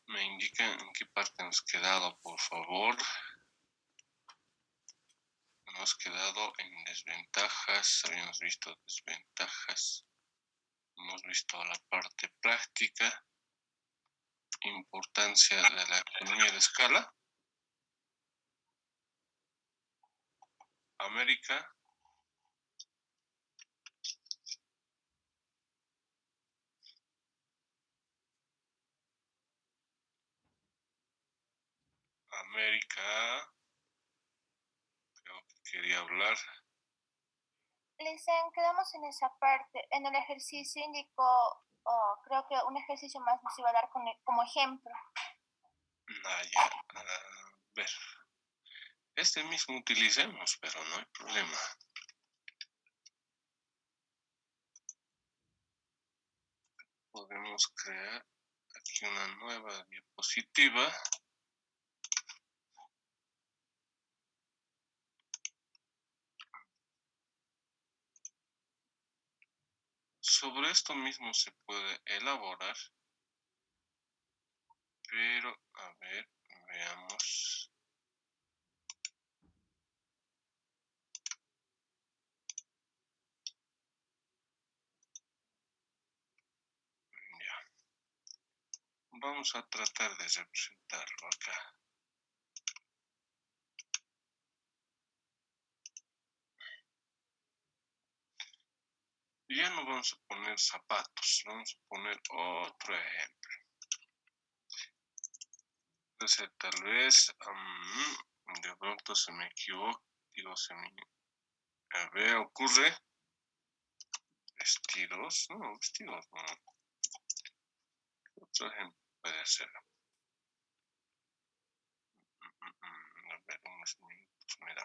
Me indican en qué parte hemos quedado, por favor. Hemos quedado en desventajas, habíamos visto desventajas, hemos visto la parte práctica, importancia de la economía de escala, América, creo que quería hablar. Listen, quedamos en esa parte. En el ejercicio indicó, creo que un ejercicio más nos iba a dar como ejemplo. Ya, a ver. Este mismo utilicemos, pero no hay problema. Podemos crear aquí una nueva diapositiva. Sobre esto mismo se puede elaborar, pero a ver, veamos. Ya. Vamos a tratar de representarlo acá. Ya no vamos a poner zapatos, vamos a poner otro ejemplo. Entonces, tal vez de pronto se me equivoca, a ver, ocurre vestidos, no, vestidos no. Otro ejemplo puede ser. A ver, unos minutos me da.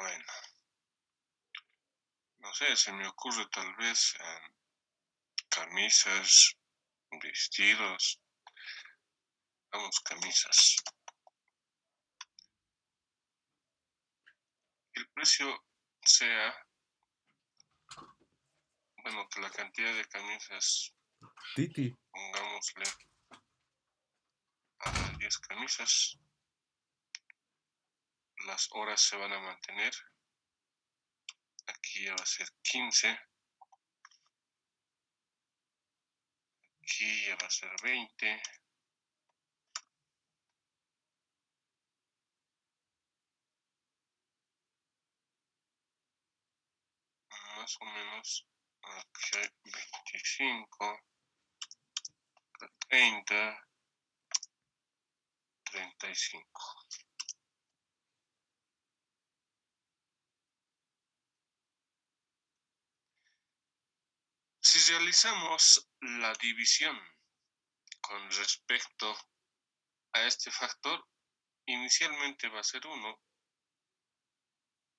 Bueno, no sé, se me ocurre tal vez camisas, vestidos, vamos, camisas. El precio sea, bueno, que la cantidad de camisas, Titi. pongámosle a 10 camisas, las horas se van a mantener, aquí ya va a ser 15, aquí ya va a ser 20, más o menos, aquí hay 25, 30, 35. Si realizamos la división con respecto a este factor, inicialmente va a ser 1,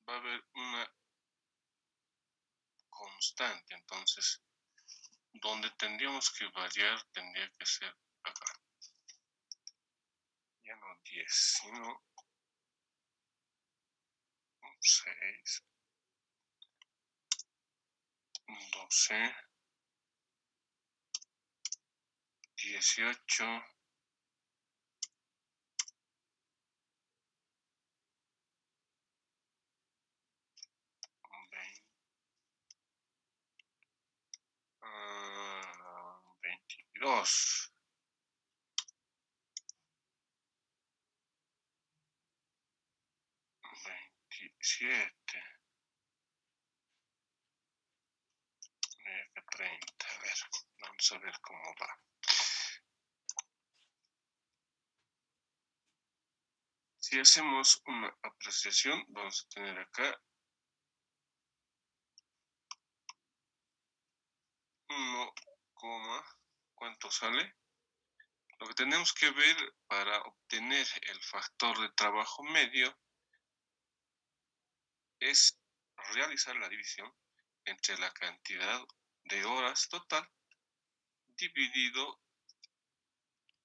va a haber una constante, entonces donde tendríamos que variar tendría que ser acá. Ya no 10, sino 6, 12, 18, 22, 23, 17. 30. A ver, vamos a ver cómo va. Si hacemos una apreciación, vamos a tener acá 1, ¿cuánto sale? Lo que tenemos que ver para obtener el factor de trabajo medio es realizar la división entre la cantidad de horas total dividido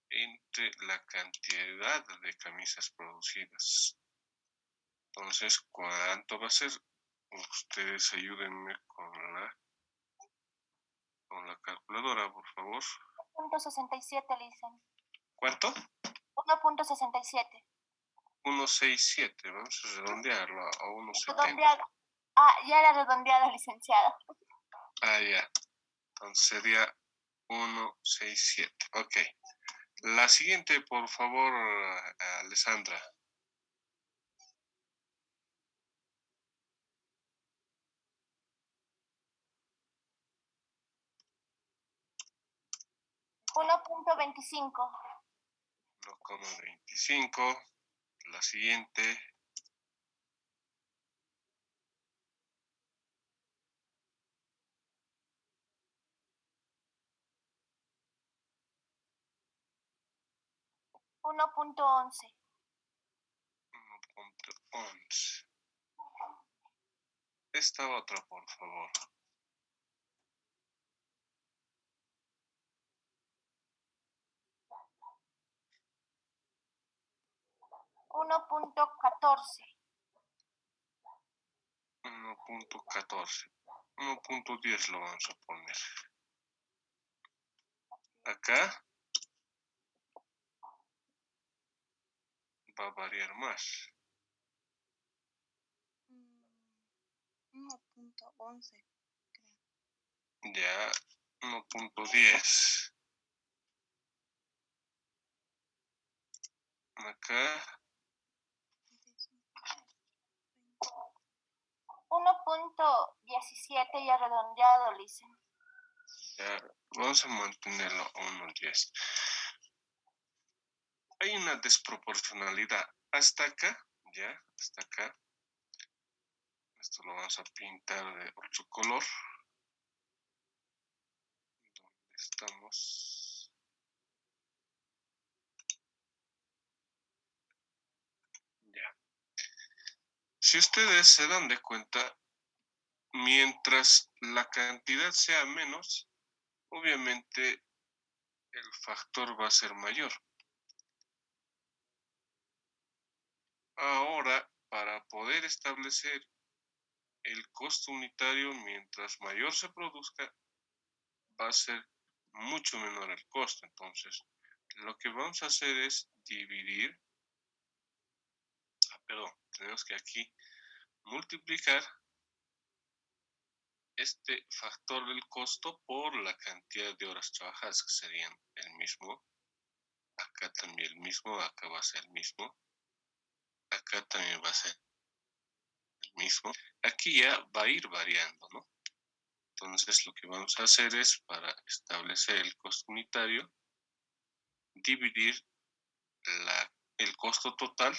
entre la cantidad de camisas producidas. Entonces, ¿cuánto va a ser? Ustedes ayúdenme con la calculadora, por favor. 1.67, dicen. ¿Cuánto? 1.67. 1.67. Vamos a redondearlo a 1.70. Redondeado. Ya era redondeado, licenciado. Ya. Entonces sería 1.67. Ok. La siguiente, por favor, Alessandra. 1.25. 1.25. La siguiente. 1.11. 1.11. Esta otra, por favor. 1.14. 1.14. 1.10 lo vamos a poner. Acá va a variar más. 1.11, creo. Ya, 1.10. Acá 1.17 ya redondeado, dicen. ya, vamos a mantenerlo a 1.10. Hay una desproporcionalidad hasta acá, ya, hasta acá. Esto lo vamos a pintar de otro color. ¿Dónde estamos? Ya. Si ustedes se dan de cuenta, mientras la cantidad sea menos, obviamente el factor va a ser mayor. Ahora, para poder establecer el costo unitario, mientras mayor se produzca, va a ser mucho menor el costo. Entonces, lo que vamos a hacer es dividir, tenemos que aquí multiplicar este factor del costo por la cantidad de horas trabajadas, que serían el mismo. Acá también el mismo, acá va a ser el mismo. Acá también va a ser el mismo. Aquí ya va a ir variando, ¿no? Entonces lo que vamos a hacer es, para establecer el costo unitario, dividir el costo total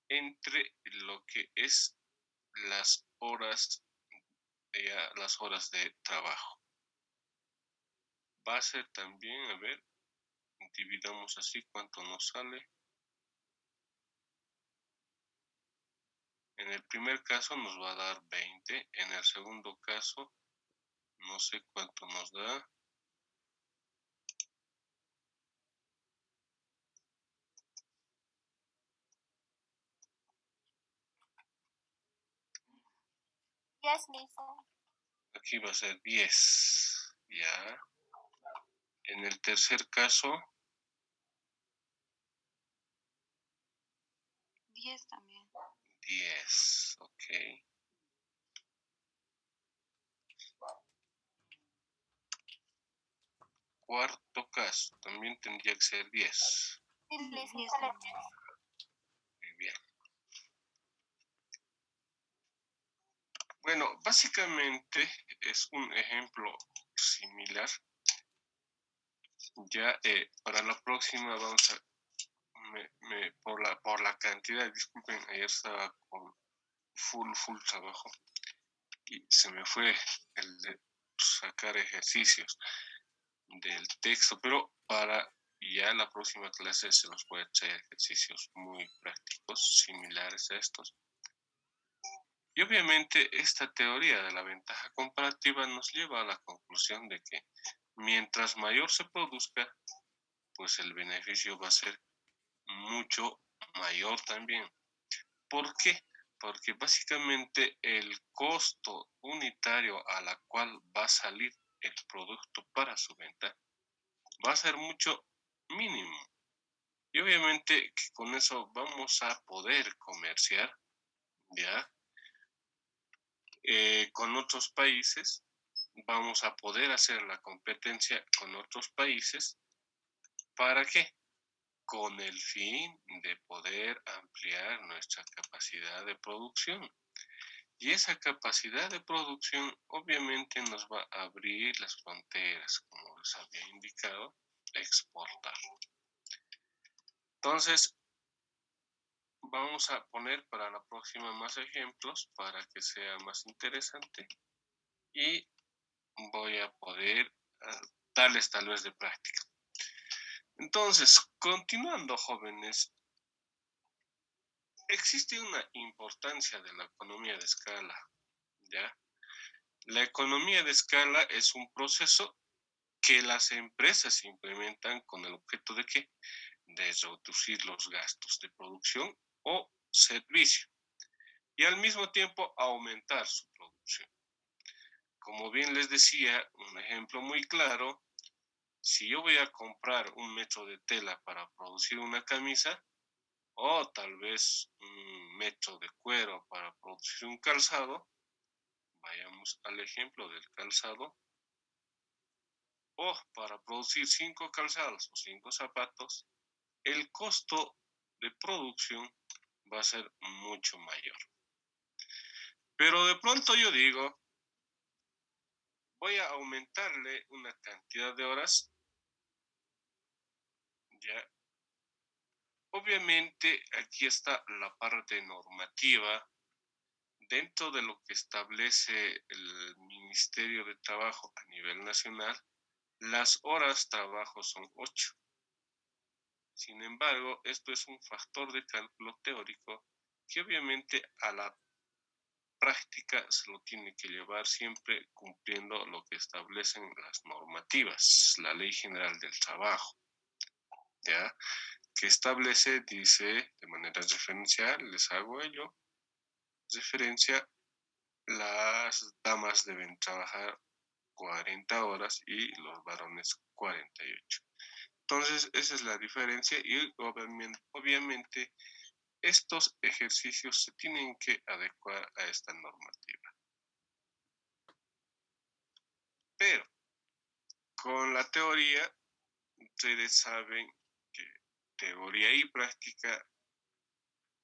entre lo que es las horas de trabajo. Va a ser también, a ver, dividamos así, ¿cuánto nos sale? En el primer caso nos va a dar 20, en el segundo caso no sé cuánto nos da. Yes, listen. Aquí va a ser 10, ya. En el tercer caso, 10 también. 10, ok. Cuarto caso, también tendría que ser 10. Sí, listen. 10 también. Muy bien. Bueno, básicamente es un ejemplo similar. Ya para la próxima vamos a por la cantidad, disculpen, ayer estaba con full trabajo y se me fue el de sacar ejercicios del texto, pero para ya la próxima clase se los voy a traer ejercicios muy prácticos, similares a estos. Y obviamente esta teoría de la ventaja comparativa nos lleva a la conclusión de que mientras mayor se produzca, pues el beneficio va a ser mucho mayor también. ¿Por qué? Porque básicamente el costo unitario a la cual va a salir el producto para su venta va a ser mucho mínimo. Y obviamente que con eso vamos a poder comerciar, ¿ya? Con otros países, vamos a poder hacer la competencia con otros países. ¿Para qué? Con el fin de poder ampliar nuestra capacidad de producción. Y esa capacidad de producción obviamente nos va a abrir las fronteras, como les había indicado, exportar. Entonces, vamos a poner para la próxima más ejemplos para que sea más interesante y voy a poder darles tal vez de práctica. Entonces, continuando, jóvenes, existe una importancia de la economía de escala, ¿ya? La economía de escala es un proceso que las empresas implementan con el objeto de ¿qué? De reducir los gastos de producción o servicio y al mismo tiempo aumentar su producción. Como bien les decía, un ejemplo muy claro, si yo voy a comprar un metro de tela para producir una camisa o tal vez un metro de cuero para producir un calzado, vayamos al ejemplo del calzado, o para producir 5 calzados o 5 zapatos, el costo de producción va a ser mucho mayor. Pero de pronto yo digo, voy a aumentarle una cantidad de horas, ya. Obviamente aquí está la parte normativa dentro de lo que establece el Ministerio de Trabajo a nivel nacional. Las horas trabajo son 8. Sin embargo, esto es un factor de cálculo teórico que obviamente a la práctica se lo tiene que llevar siempre cumpliendo lo que establecen las normativas, la Ley General del Trabajo, ¿ya? Que establece, dice, de manera referencial, les hago ello, referencia, las damas deben trabajar 40 horas y los varones 48. Entonces, esa es la diferencia y obviamente estos ejercicios se tienen que adecuar a esta normativa. Pero con la teoría, ustedes saben que teoría y práctica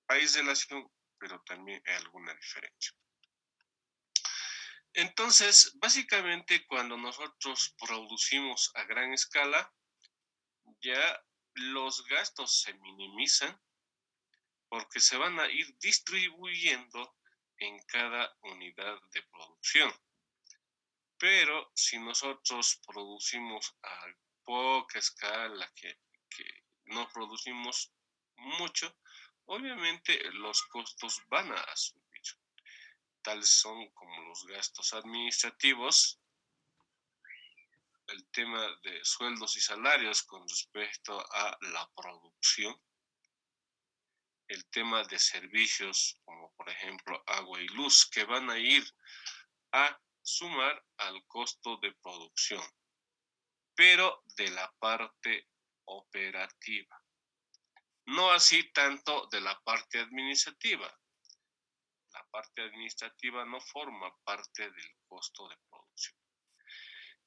hay relación, pero también hay alguna diferencia. Entonces, básicamente cuando nosotros producimos a gran escala, ya los gastos se minimizan porque se van a ir distribuyendo en cada unidad de producción. Pero si nosotros producimos a poca escala, que no producimos mucho, obviamente los costos van a subir. Tales son como los gastos administrativos, el tema de sueldos y salarios con respecto a la producción, el tema de servicios como por ejemplo agua y luz, que van a ir a sumar al costo de producción, pero de la parte operativa. No así tanto de la parte administrativa. La parte administrativa no forma parte del costo de producción.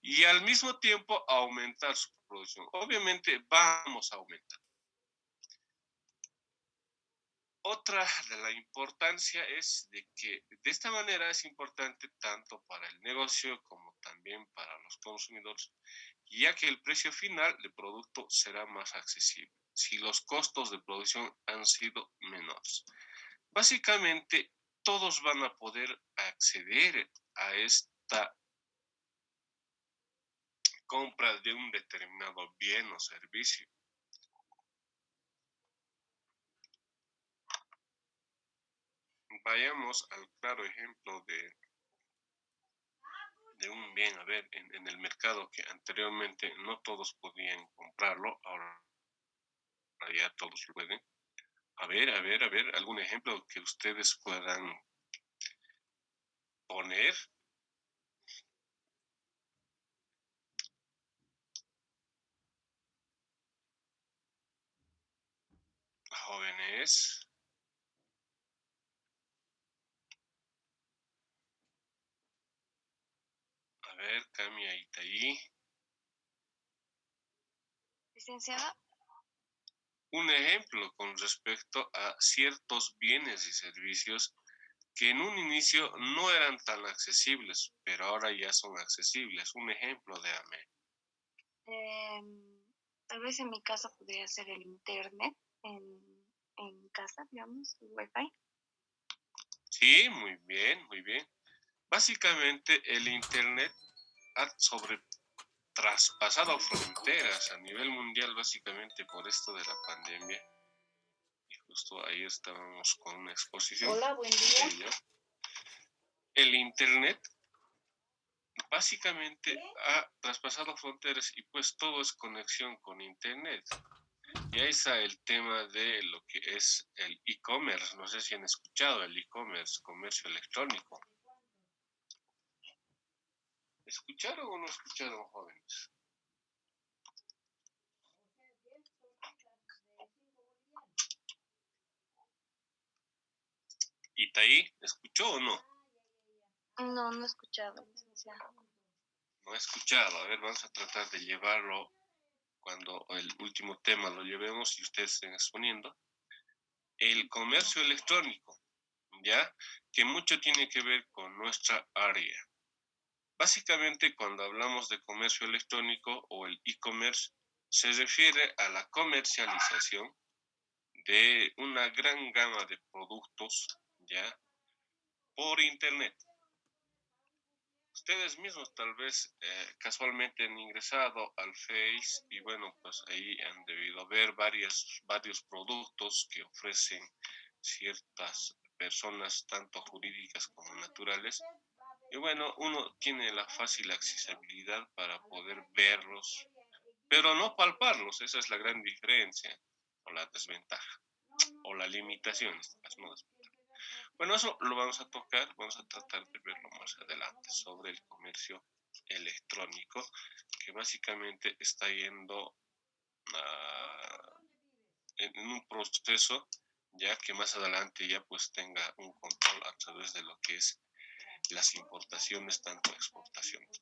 Y al mismo tiempo aumentar su producción. Obviamente vamos a aumentar. Otra de la importancia es de que de esta manera es importante tanto para el negocio como también para los consumidores, ya que el precio final del producto será más accesible si los costos de producción han sido menores. Básicamente, todos van a poder acceder a esta compra de un determinado bien o servicio. Vayamos al claro ejemplo de un bien, a ver, en el mercado que anteriormente no todos podían comprarlo, ahora ya todos lo pueden. A ver, algún ejemplo que ustedes puedan poner. Jóvenes, a ver, Cami, ahí está ahí. Licenciada, Un ejemplo con respecto a ciertos bienes y servicios que en un inicio no eran tan accesibles, pero ahora ya son accesibles. Un ejemplo de AME. tal vez en mi casa podría ser el internet en casa, digamos, el wifi. Sí, muy bien, muy bien. Básicamente el Internet ha traspasado fronteras a nivel mundial, básicamente por esto de la pandemia. Y justo ahí estábamos con una exposición. Hola, buen día. De ello. El Internet básicamente ha traspasado fronteras y pues todo es conexión con Internet. Y ahí está el tema de lo que es el e-commerce. No sé si han escuchado el e-commerce, comercio electrónico. ¿Escucharon o no escucharon, jóvenes? ¿Itaí escuchó o no? No, no he escuchado, licenciada. No he escuchado. A ver, vamos a tratar de llevarlo cuando el último tema lo llevemos y ustedes estén exponiendo. El comercio electrónico, ¿ya? Que mucho tiene que ver con nuestra área. Básicamente, cuando hablamos de comercio electrónico o el e-commerce, se refiere a la comercialización de una gran gama de productos, ¿ya? Por Internet. Ustedes mismos tal vez casualmente han ingresado al Face y bueno, pues ahí han debido ver varios productos que ofrecen ciertas personas, tanto jurídicas como naturales. Y bueno, uno tiene la fácil accesibilidad para poder verlos, pero no palparlos. Esa es la gran diferencia o la desventaja o la limitación, en este caso, no desventaja. Bueno, eso lo vamos a tocar, vamos a tratar de verlo más adelante sobre el comercio electrónico, que básicamente está yendo en un proceso ya que más adelante ya pues tenga un control a través de lo que es las importaciones, tanto exportaciones.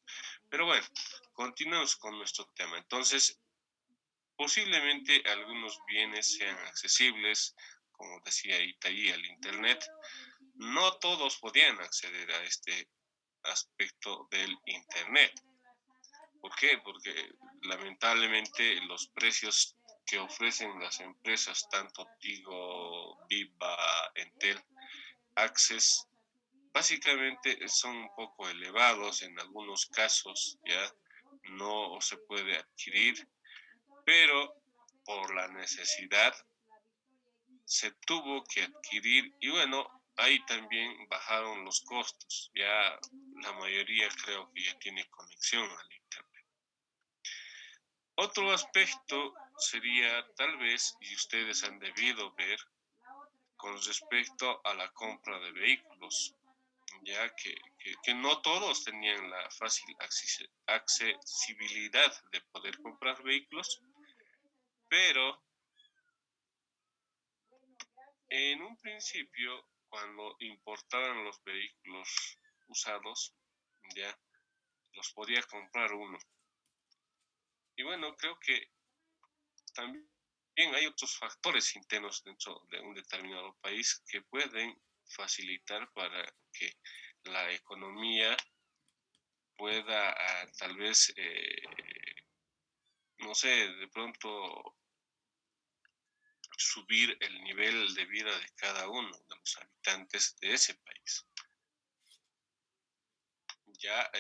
Pero bueno, continuamos con nuestro tema. Entonces, posiblemente algunos bienes sean accesibles, como decía Itaí, al Internet. No todos podían acceder a este aspecto del Internet. ¿Por qué? Porque lamentablemente los precios que ofrecen las empresas, tanto Tigo, Viva, Entel, Access, básicamente son un poco elevados en algunos casos, ya no se puede adquirir, pero por la necesidad se tuvo que adquirir y bueno, ahí también bajaron los costos. Ya la mayoría creo que ya tiene conexión al internet. Otro aspecto sería tal vez, y ustedes han debido ver, con respecto a la compra de vehículos, ya que no todos tenían la fácil accesibilidad de poder comprar vehículos, pero en un principio, cuando importaban los vehículos usados, ya los podía comprar uno. Y bueno, creo que también Bien, hay otros factores internos dentro de un determinado país que pueden facilitar para que la economía pueda tal vez, no sé, de pronto subir el nivel de vida de cada uno de los habitantes de ese país. Ya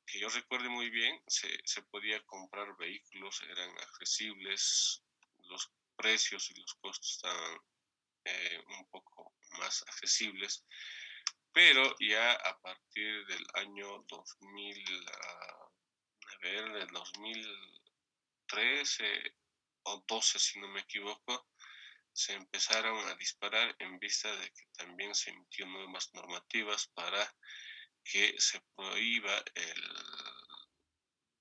que yo recuerde muy bien, se podía comprar vehículos, eran accesibles, los precios y los costos estaban un poco más accesibles, pero ya a partir del año 2000, del 2013 o 12, si no me equivoco, se empezaron a disparar en vista de que también se emitió nuevas normativas para que se prohíba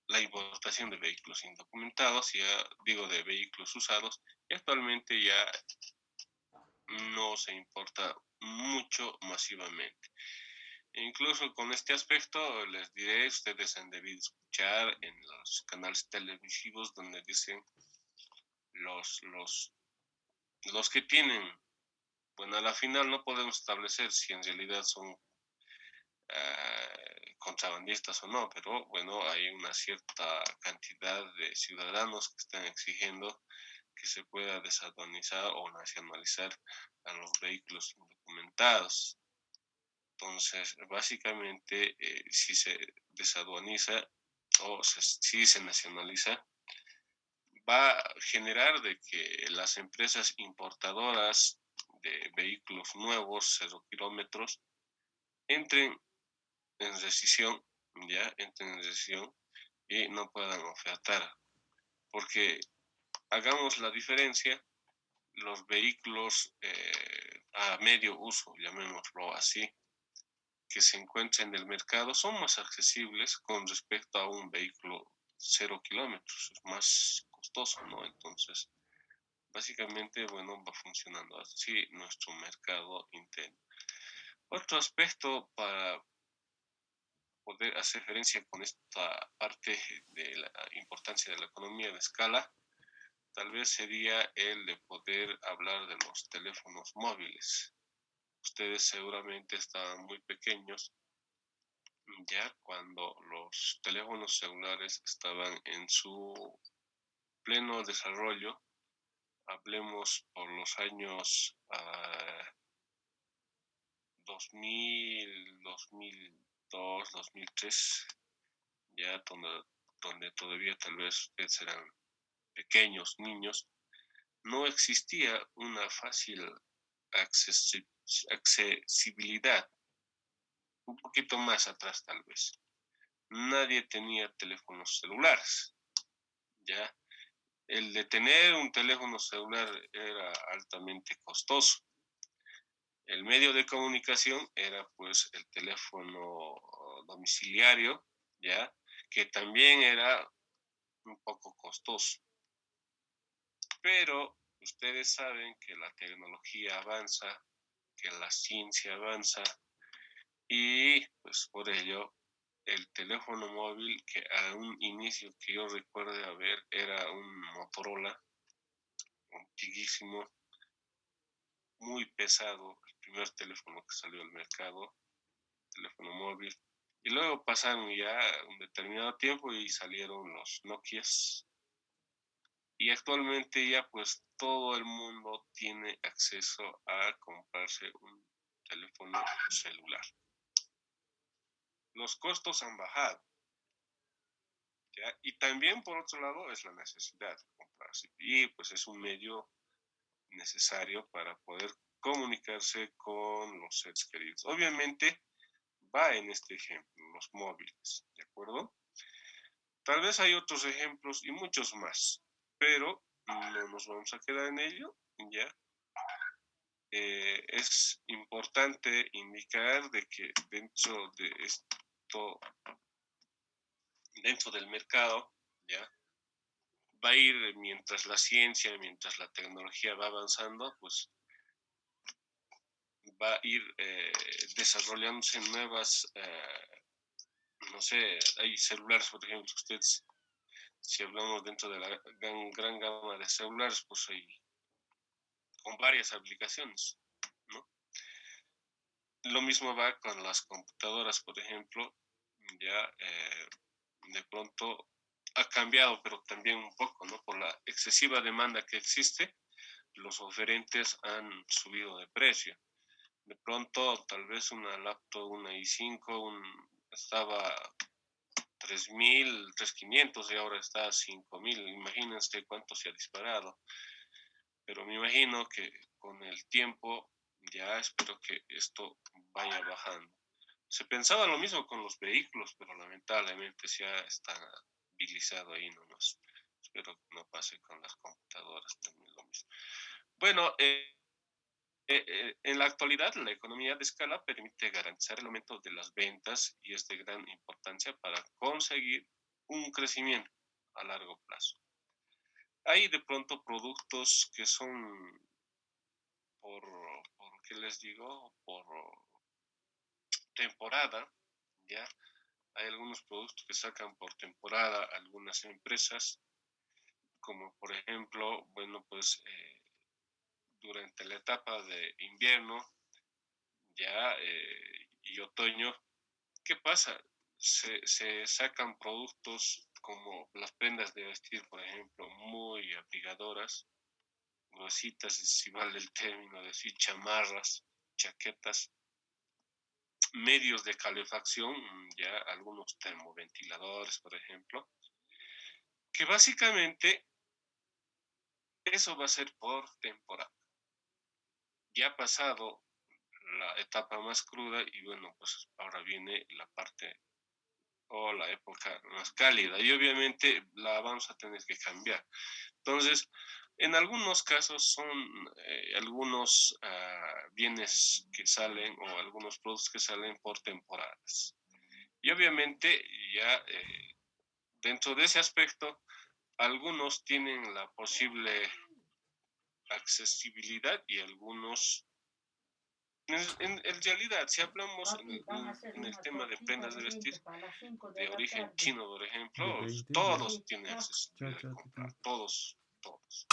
la importación de vehículos indocumentados, ya digo de vehículos usados, y actualmente ya no se importa mucho masivamente. E incluso con este aspecto les diré, ustedes han debido escuchar en los canales televisivos donde dicen los que tienen, bueno, a la final no podemos establecer si en realidad son contrabandistas o no, pero bueno, hay una cierta cantidad de ciudadanos que están exigiendo que se pueda desaduanizar o nacionalizar a los vehículos indocumentados. Entonces, básicamente, si se desaduaniza o si se nacionaliza, va a generar de que las empresas importadoras de vehículos nuevos, 0 kilómetros, entren en recesión, entren en recesión y no puedan ofertar. Porque hagamos la diferencia, los vehículos a medio uso, llamémoslo así, que se encuentran en el mercado son más accesibles con respecto a un vehículo 0 kilómetros, es más costoso, ¿no? Entonces, básicamente, bueno, va funcionando así nuestro mercado interno. Otro aspecto para poder hacer referencia con esta parte de la importancia de la economía de escala, tal vez sería el de poder hablar de los teléfonos móviles. Ustedes seguramente estaban muy pequeños ya cuando los teléfonos celulares estaban en su pleno desarrollo. Hablemos por los años 2000, 2002, 2003, ya donde todavía tal vez ustedes eran pequeños niños, no existía una fácil accesibilidad, un poquito más atrás tal vez. Nadie tenía teléfonos celulares, ¿ya? El de tener un teléfono celular era altamente costoso. El medio de comunicación era pues el teléfono domiciliario, ¿ya? Que también era un poco costoso. Pero ustedes saben que la tecnología avanza, que la ciencia avanza y pues por ello el teléfono móvil que a un inicio que yo recuerde haber era un Motorola antiguísimo, muy pesado, el primer teléfono que salió al mercado, teléfono móvil. Y luego pasaron ya un determinado tiempo y salieron los Nokias. Y actualmente ya pues todo el mundo tiene acceso a comprarse un teléfono celular. Los costos han bajado, ¿ya? Y también por otro lado es la necesidad de comprarse. Y pues es un medio necesario para poder comunicarse con los seres queridos. Obviamente va en este ejemplo, los móviles, ¿de acuerdo? Tal vez hay otros ejemplos y muchos más, pero no nos vamos a quedar en ello, ¿ya? Es importante indicar de que dentro de esto, dentro del mercado, ¿ya? Va a ir mientras la ciencia, mientras la tecnología va avanzando, pues va a ir desarrollándose nuevas, no sé, hay celulares, por ejemplo, que ustedes Si hablamos dentro de la gran gama de celulares, pues hay con varias aplicaciones, ¿no? Lo mismo va con las computadoras, por ejemplo, ya de pronto ha cambiado, pero también un poco, ¿no? Por la excesiva demanda que existe, los oferentes han subido de precio. De pronto, tal vez una laptop, una i5, estaba 3.000, 3.500 y ahora está a 5.000. Imagínense cuánto se ha disparado. Pero me imagino que con el tiempo ya espero que esto vaya bajando. Se pensaba lo mismo con los vehículos, pero lamentablemente ya está estabilizado ahí nomás. Espero que no pase con las computadoras también lo mismo. Bueno, en la actualidad, la economía de escala permite garantizar el aumento de las ventas y es de gran importancia para conseguir un crecimiento a largo plazo. Hay de pronto productos que son por ¿qué les digo? Por temporada, ¿ya? Hay algunos productos que sacan por temporada algunas empresas, como por ejemplo, bueno, pues durante la etapa de invierno, ya y otoño, ¿qué pasa? Se sacan productos como las prendas de vestir, por ejemplo, muy abrigadoras, gruesitas, si vale el término, decir chamarras, chaquetas, medios de calefacción, ya algunos termoventiladores, por ejemplo, que básicamente eso va a ser por temporada. Ya ha pasado la etapa más cruda y bueno, pues ahora viene la parte o la época más cálida y obviamente la vamos a tener que cambiar. Entonces, en algunos casos son algunos bienes que salen o algunos productos que salen por temporadas. Y obviamente ya dentro de ese aspecto, algunos tienen la posible accesibilidad y algunos en realidad, si hablamos en el tema de prendas de vestir de origen chino, por ejemplo, De 20, ya. todos tienen accesibilidad de comprar, todos, todos.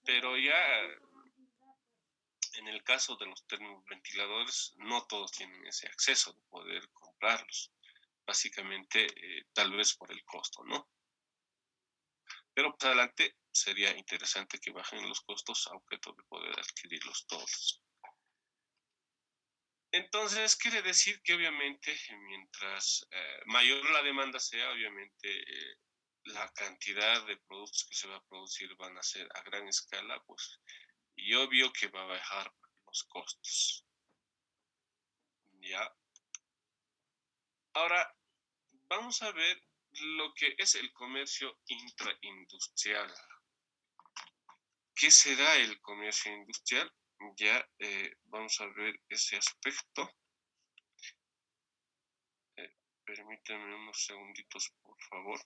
Pero ya en el caso de los termoventiladores, no todos tienen ese acceso de poder comprarlos. Básicamente, tal vez por el costo, ¿no? Pero más adelante sería interesante que bajen los costos a objeto de poder adquirirlos todos. Entonces, quiere decir que obviamente mientras mayor la demanda sea, obviamente la cantidad de productos que se va a producir van a ser a gran escala, pues, y obvio que va a bajar los costos. ¿Ya? Ahora, vamos a ver lo que es el comercio intraindustrial. ¿Qué será el comercio industrial? Ya vamos a ver ese aspecto. Permítanme unos segunditos, por favor.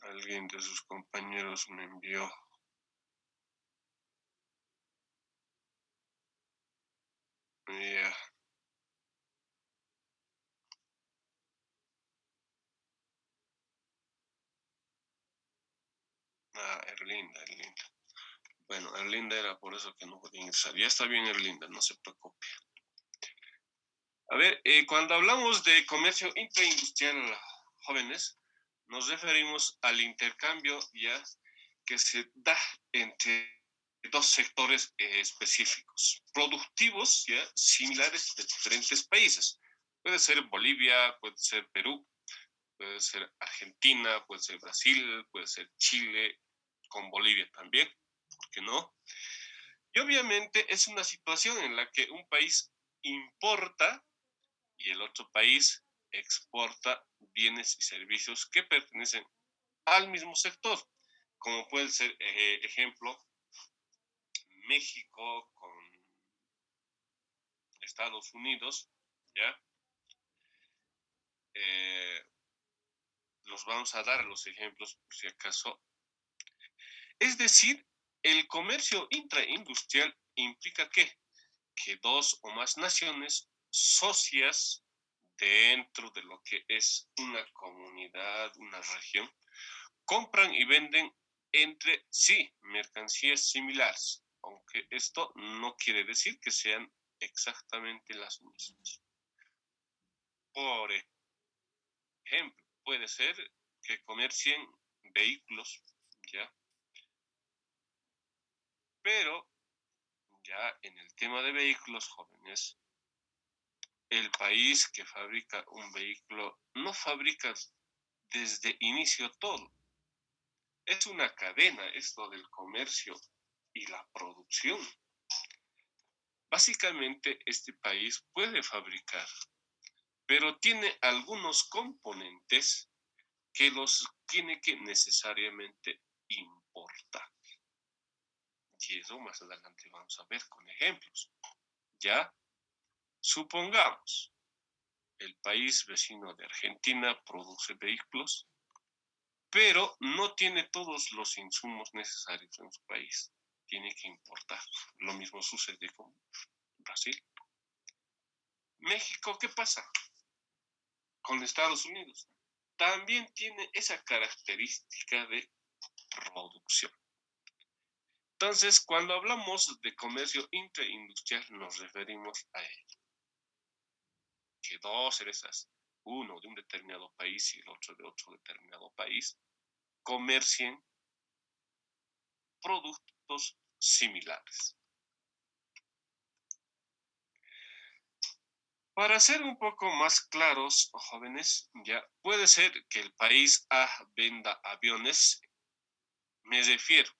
Alguien de sus compañeros me envió. Yeah. Erlinda. Bueno, Erlinda era por eso que no podía ingresar. Ya está bien, Erlinda, no se preocupe. A ver, cuando hablamos de comercio intraindustrial, jóvenes, nos referimos al intercambio ya que se da entre dos sectores específicos, productivos ya similares de diferentes países. Puede ser Bolivia, puede ser Perú, puede ser Argentina, puede ser Brasil, puede ser Chile, con Bolivia también, ¿por qué no? Y obviamente es una situación en la que un país importa y el otro país exporta bienes y servicios que pertenecen al mismo sector, como puede ser, ejemplo, México con Estados Unidos, ¿ya? los vamos a dar los ejemplos por si acaso. Es decir, el comercio intraindustrial implica que dos o más naciones socias dentro de lo que es una comunidad, una región, compran y venden entre sí mercancías similares, aunque esto no quiere decir que sean exactamente las mismas. Por ejemplo, puede ser que comercien vehículos, ¿ya? Pero ya en el tema de vehículos, jóvenes, el país que fabrica un vehículo no fabrica desde inicio todo. Es una cadena esto del comercio y la producción. Básicamente este país puede fabricar, pero tiene algunos componentes que los tiene que necesariamente importar. Y eso más adelante vamos a ver con ejemplos. Ya, supongamos, el país vecino de Argentina produce vehículos, pero no tiene todos los insumos necesarios en su país. Tiene que importar. Lo mismo sucede con Brasil. México, ¿qué pasa? Con Estados Unidos. También tiene esa característica de producción. Entonces, cuando hablamos de comercio intraindustrial, nos referimos a ello. Que dos empresas, uno de un determinado país y el otro de otro determinado país, comercien productos similares. Para ser un poco más claros, jóvenes, ya puede ser que el país A venda aviones. Me refiero,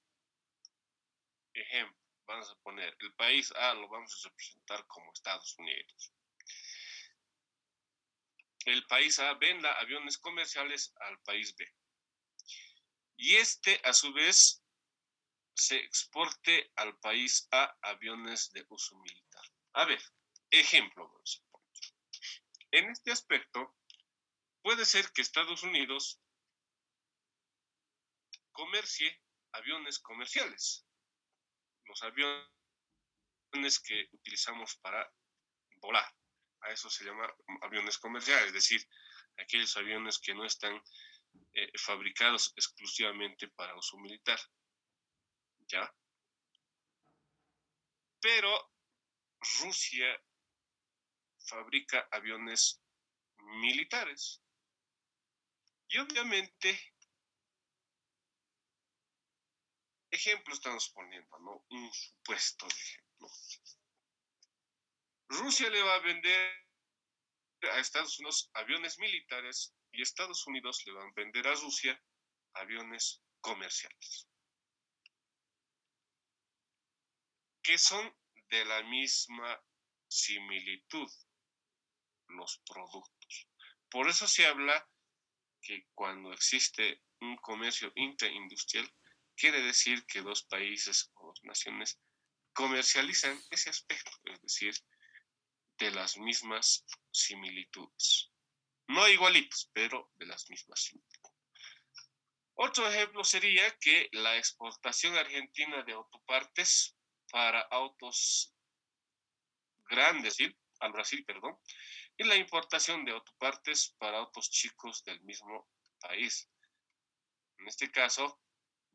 ejemplo, vamos a poner, el país A lo vamos a representar como Estados Unidos. El país A venda aviones comerciales al país B. Y este, a su vez, se exporte al país A aviones de uso militar. A ver, ejemplo, vamos a poner. En este aspecto, puede ser que Estados Unidos comercie aviones comerciales. Los aviones que utilizamos para volar. A eso se llama aviones comerciales, es decir, aquellos aviones que no están fabricados exclusivamente para uso militar. ¿Ya? Pero Rusia fabrica aviones militares. Y obviamente, ejemplo estamos poniendo, ¿no? Un supuesto ejemplo. Rusia le va a vender a Estados Unidos aviones militares y Estados Unidos le van a vender a Rusia aviones comerciales, que son de la misma similitud los productos. Por eso se habla que cuando existe un comercio intraindustrial, quiere decir que dos países o dos naciones comercializan ese aspecto, es decir, de las mismas similitudes. No igualitos, pero de las mismas similitudes. Otro ejemplo sería que la exportación argentina de autopartes para autos grandes, ¿sí? Al Brasil, perdón, y la importación de autopartes para autos chicos del mismo país. En este caso,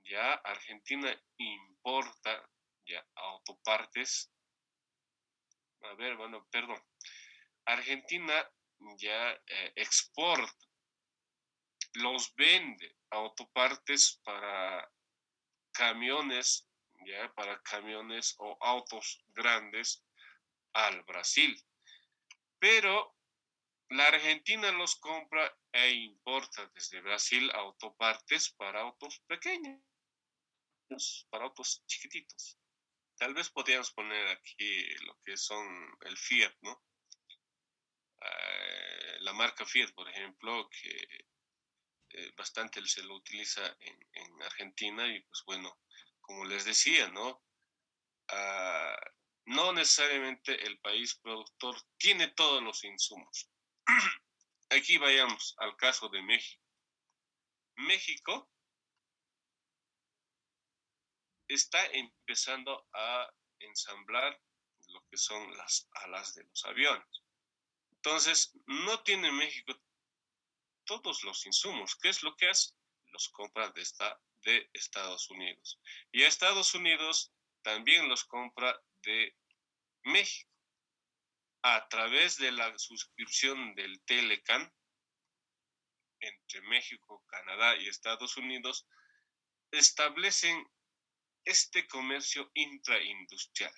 ya Argentina importa ya autopartes. A ver, bueno, perdón. Argentina ya exporta, los vende autopartes para camiones, ya para camiones o autos grandes al Brasil. Pero la Argentina los compra e importa desde Brasil autopartes para autos pequeños, para autos chiquititos. Tal vez podríamos poner aquí lo que son el Fiat, ¿no? La marca Fiat, por ejemplo, que bastante se lo utiliza en Argentina y pues bueno, como les decía, ¿no? No necesariamente el país productor tiene todos los insumos. Aquí vayamos al caso de México. México está empezando a ensamblar lo que son las alas de los aviones. Entonces, no tiene México todos los insumos. ¿Qué es lo que hace? Los compra de Estados Unidos. Y a Estados Unidos también los compra de México. A través de la suscripción del Telecan entre México, Canadá y Estados Unidos, establecen este comercio intraindustrial,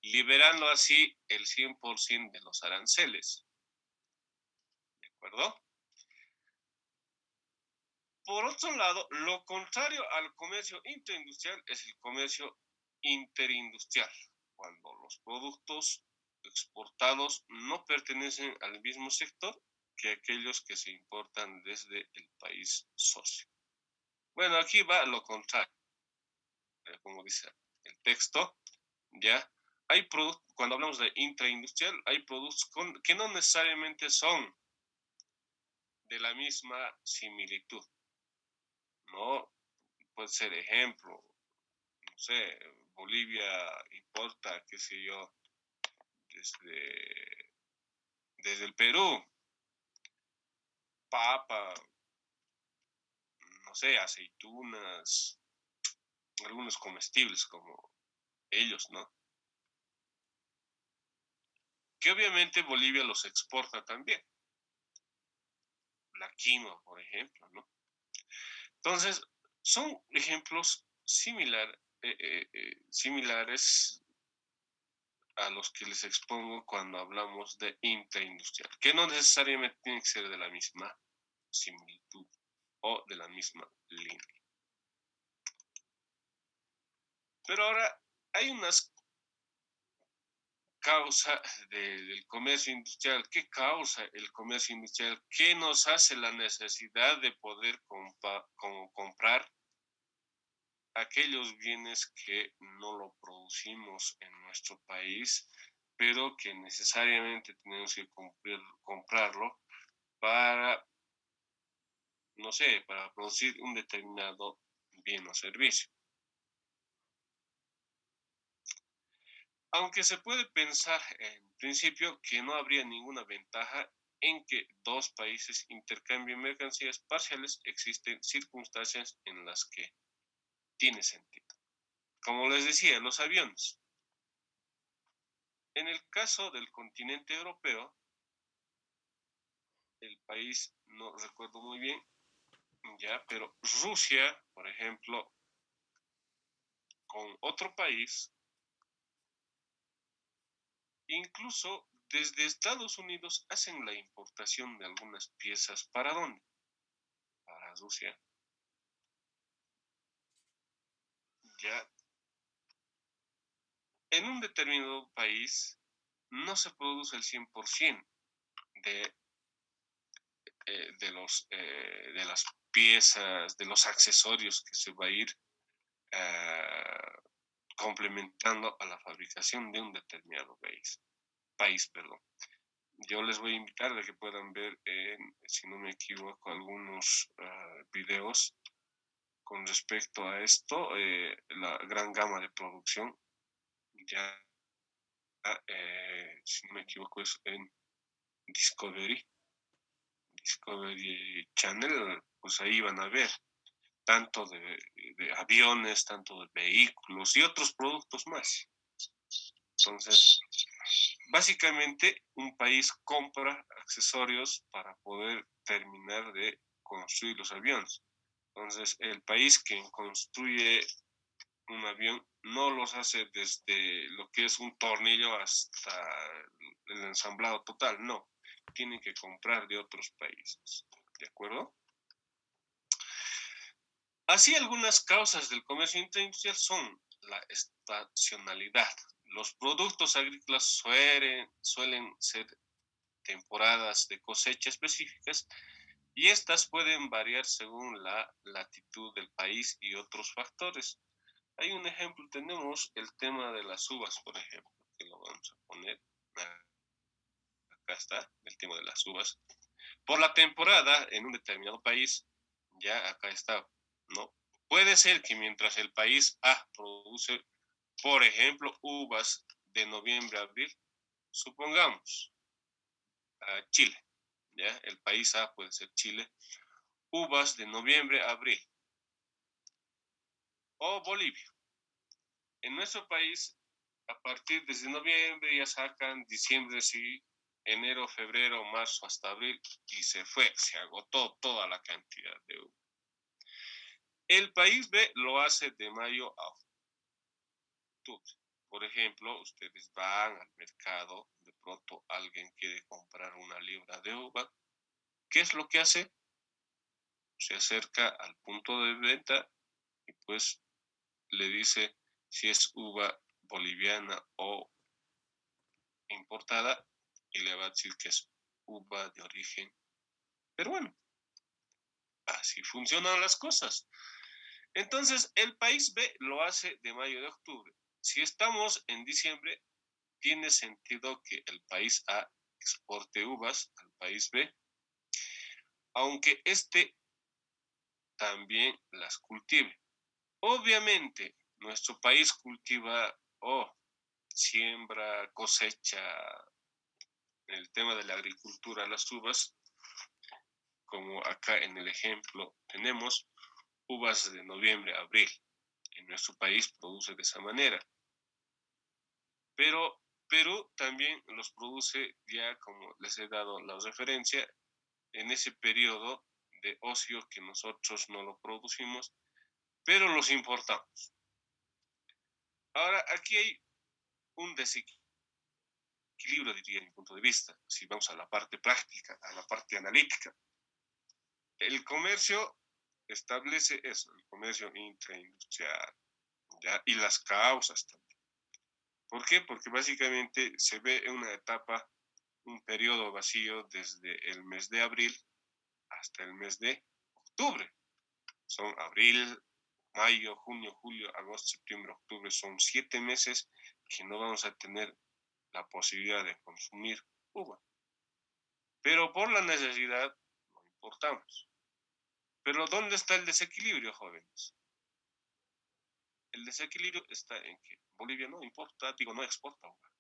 liberando así el 100% de los aranceles. ¿De acuerdo? Por otro lado, lo contrario al comercio intraindustrial es el comercio interindustrial, cuando los productos exportados no pertenecen al mismo sector que aquellos que se importan desde el país socio. Bueno, aquí va lo contrario, como dice el texto, ¿ya? Hay productos, cuando hablamos de intraindustrial, hay productos que no necesariamente son de la misma similitud, ¿no? Puede ser ejemplo, no sé, Bolivia importa, qué sé yo, desde el Perú, papa, no sé, aceitunas, algunos comestibles como ellos, ¿no? Que obviamente Bolivia los exporta también. La quinoa, por ejemplo, ¿no? Entonces, son ejemplos similares a los que les expongo cuando hablamos de intraindustrial, que no necesariamente tiene que ser de la misma similitud o de la misma línea. Pero ahora hay unas causas del comercio industrial. ¿Qué causa el comercio industrial? ¿Qué nos hace la necesidad de poder comprar aquellos bienes que no lo producimos en nuestro país, pero que necesariamente tenemos que comprarlo para, no sé, para producir un determinado bien o servicio? Aunque se puede pensar en principio que no habría ninguna ventaja en que dos países intercambien mercancías parciales, existen circunstancias en las que tiene sentido. Como les decía, los aviones. En el caso del continente europeo, el país no recuerdo muy bien, ya, pero Rusia, por ejemplo, con otro país, incluso desde Estados Unidos hacen la importación de algunas piezas. ¿Para dónde? Para Rusia. Ya, en un determinado país no se produce el 100% de, de las piezas, de los accesorios que se va a ir complementando a la fabricación de un determinado país, perdón. Yo les voy a invitar a que puedan ver, si no me equivoco, algunos videos con respecto a esto, la gran gama de producción. Ya, si no me equivoco, es en Discovery Channel, pues ahí van a ver tanto de aviones, tanto de vehículos y otros productos más. Entonces, básicamente un país compra accesorios para poder terminar de construir los aviones. Entonces, el país que construye un avión no los hace desde lo que es un tornillo hasta el ensamblado total, no. Tienen que comprar de otros países. ¿De acuerdo? Así, algunas causas del comercio interindustrial son la estacionalidad. Los productos agrícolas suelen ser temporadas de cosecha específicas y estas pueden variar según la latitud del país y otros factores. Hay un ejemplo, tenemos el tema de las uvas, por ejemplo, que lo vamos a poner. Acá está, el tema de las uvas. Por la temporada, en un determinado país, Ya acá está, ¿no? Puede ser que mientras el país A produce, por ejemplo, uvas de noviembre a abril, supongamos Chile, ¿ya? El país A puede ser Chile, uvas de noviembre a abril, o Bolivia. En nuestro país, a partir desde noviembre ya sacan diciembre, sí, enero, febrero, marzo hasta abril, y se agotó toda la cantidad de uva. El país B lo hace de mayo a octubre. Por ejemplo, ustedes van al mercado, de pronto alguien quiere comprar una libra de uva. ¿Qué es lo que hace? Se acerca al punto de venta y pues le dice si es uva boliviana o importada y le va a decir que es uva de origen peruano. Así funcionan las cosas. Entonces, el país B lo hace de mayo a octubre. Si estamos en diciembre, tiene sentido que el país A exporte uvas al país B, aunque este también las cultive. Obviamente, nuestro país cultiva o siembra, cosecha el tema de la agricultura, las uvas, como acá en el ejemplo tenemos uvas de noviembre a abril. En nuestro país produce de esa manera. Pero Perú también los produce ya, como les he dado la referencia, en ese periodo de ocio que nosotros no lo producimos, pero los importamos. Ahora, aquí hay un desequilibrio, diría, en mi punto de vista, si vamos a la parte práctica, a la parte analítica. El comercio establece eso, el comercio intraindustrial, ¿ya? Y las causas también. ¿Por qué? Porque básicamente se ve en una etapa, un periodo vacío desde el mes de abril hasta el mes de octubre. Son abril, mayo, junio, julio, agosto, septiembre, octubre. Son 7 meses que no vamos a tener la posibilidad de consumir uva. Pero por la necesidad no importamos. Pero ¿dónde está el desequilibrio, jóvenes? El desequilibrio está en que Bolivia no importa, no exporta uva.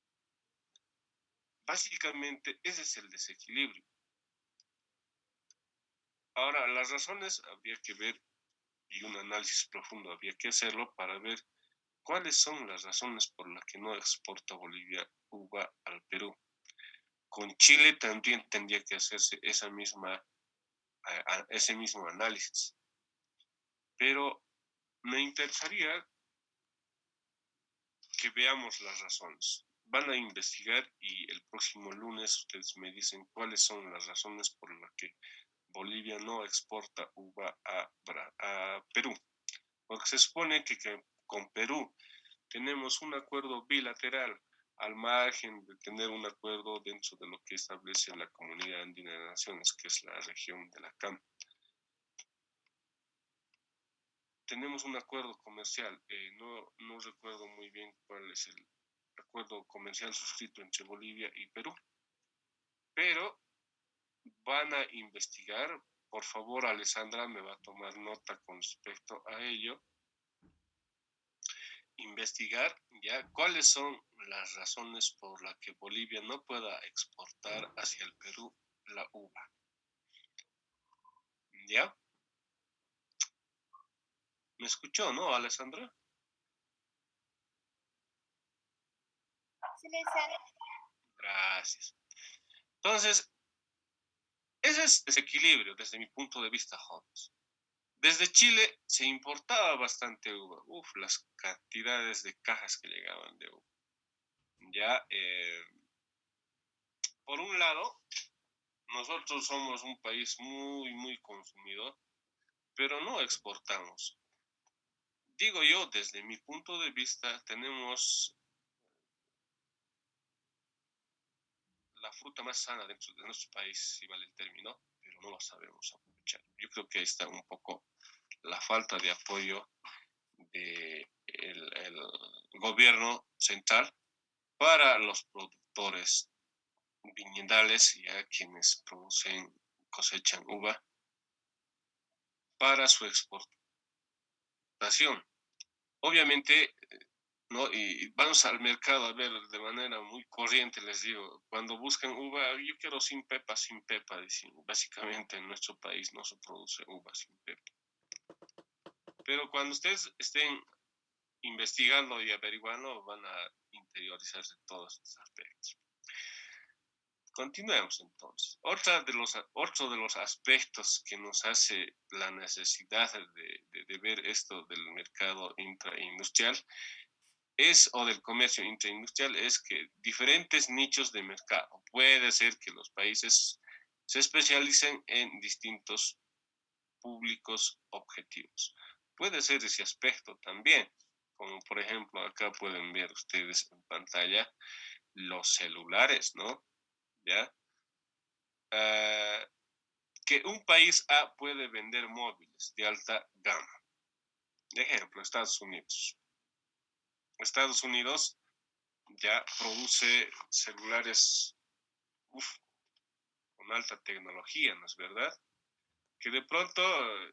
Básicamente ese es el desequilibrio. Ahora, las razones habría que ver y un análisis profundo habría que hacerlo para ver cuáles son las razones por las que no exporta Bolivia uva al Perú. Con Chile también tendría que hacerse ese mismo análisis. Pero me interesaría que veamos las razones. Van a investigar y el próximo lunes ustedes me dicen cuáles son las razones por las que Bolivia no exporta uva a Perú. Porque se supone que con Perú tenemos un acuerdo bilateral al margen de tener un acuerdo dentro de lo que establece la Comunidad Andina de Naciones, que es la región de la CAM. Tenemos un acuerdo comercial, no recuerdo muy bien cuál es el acuerdo comercial suscrito entre Bolivia y Perú, pero van a investigar. Por favor, Alessandra me va a tomar nota con respecto a ello. Investigar ya cuáles son las razones por las que Bolivia no pueda exportar hacia el Perú la uva. ¿Ya? ¿Me escuchó, no, Alessandra? Sí, licenciado. Gracias. Entonces, ese es desequilibrio desde mi punto de vista, jóvenes. Desde Chile se importaba bastante uva. Uf, las cantidades de cajas que llegaban de uva. Ya, por un lado, nosotros somos un país muy, muy consumidor, pero no exportamos. Digo yo, desde mi punto de vista, tenemos la fruta más sana dentro de nuestro país, si vale el término, pero no lo sabemos aprovechar. Yo creo que ahí está un poco la falta de apoyo del el gobierno central para los productores viñedales y a quienes cosechan uva, para su exportación. Obviamente, ¿no? Y vamos al mercado a ver de manera muy corriente, les digo, cuando buscan uva, yo quiero sin pepa, dicen. Básicamente en nuestro país no se produce uva sin pepa. Pero cuando ustedes estén investigando y averiguando, van a interiorizarse todos estos aspectos. Continuemos entonces. Otro de los aspectos que nos hace la necesidad de ver esto del mercado intraindustrial o del comercio intraindustrial es que diferentes nichos de mercado. Puede ser que los países se especialicen en distintos públicos objetivos. Puede ser ese aspecto también, como por ejemplo acá pueden ver ustedes en pantalla los celulares, ¿no? ¿Ya? Que un país A puede vender móviles de alta gama. Ejemplo, Estados Unidos. Estados Unidos ya produce celulares con alta tecnología, ¿no es verdad? Que de pronto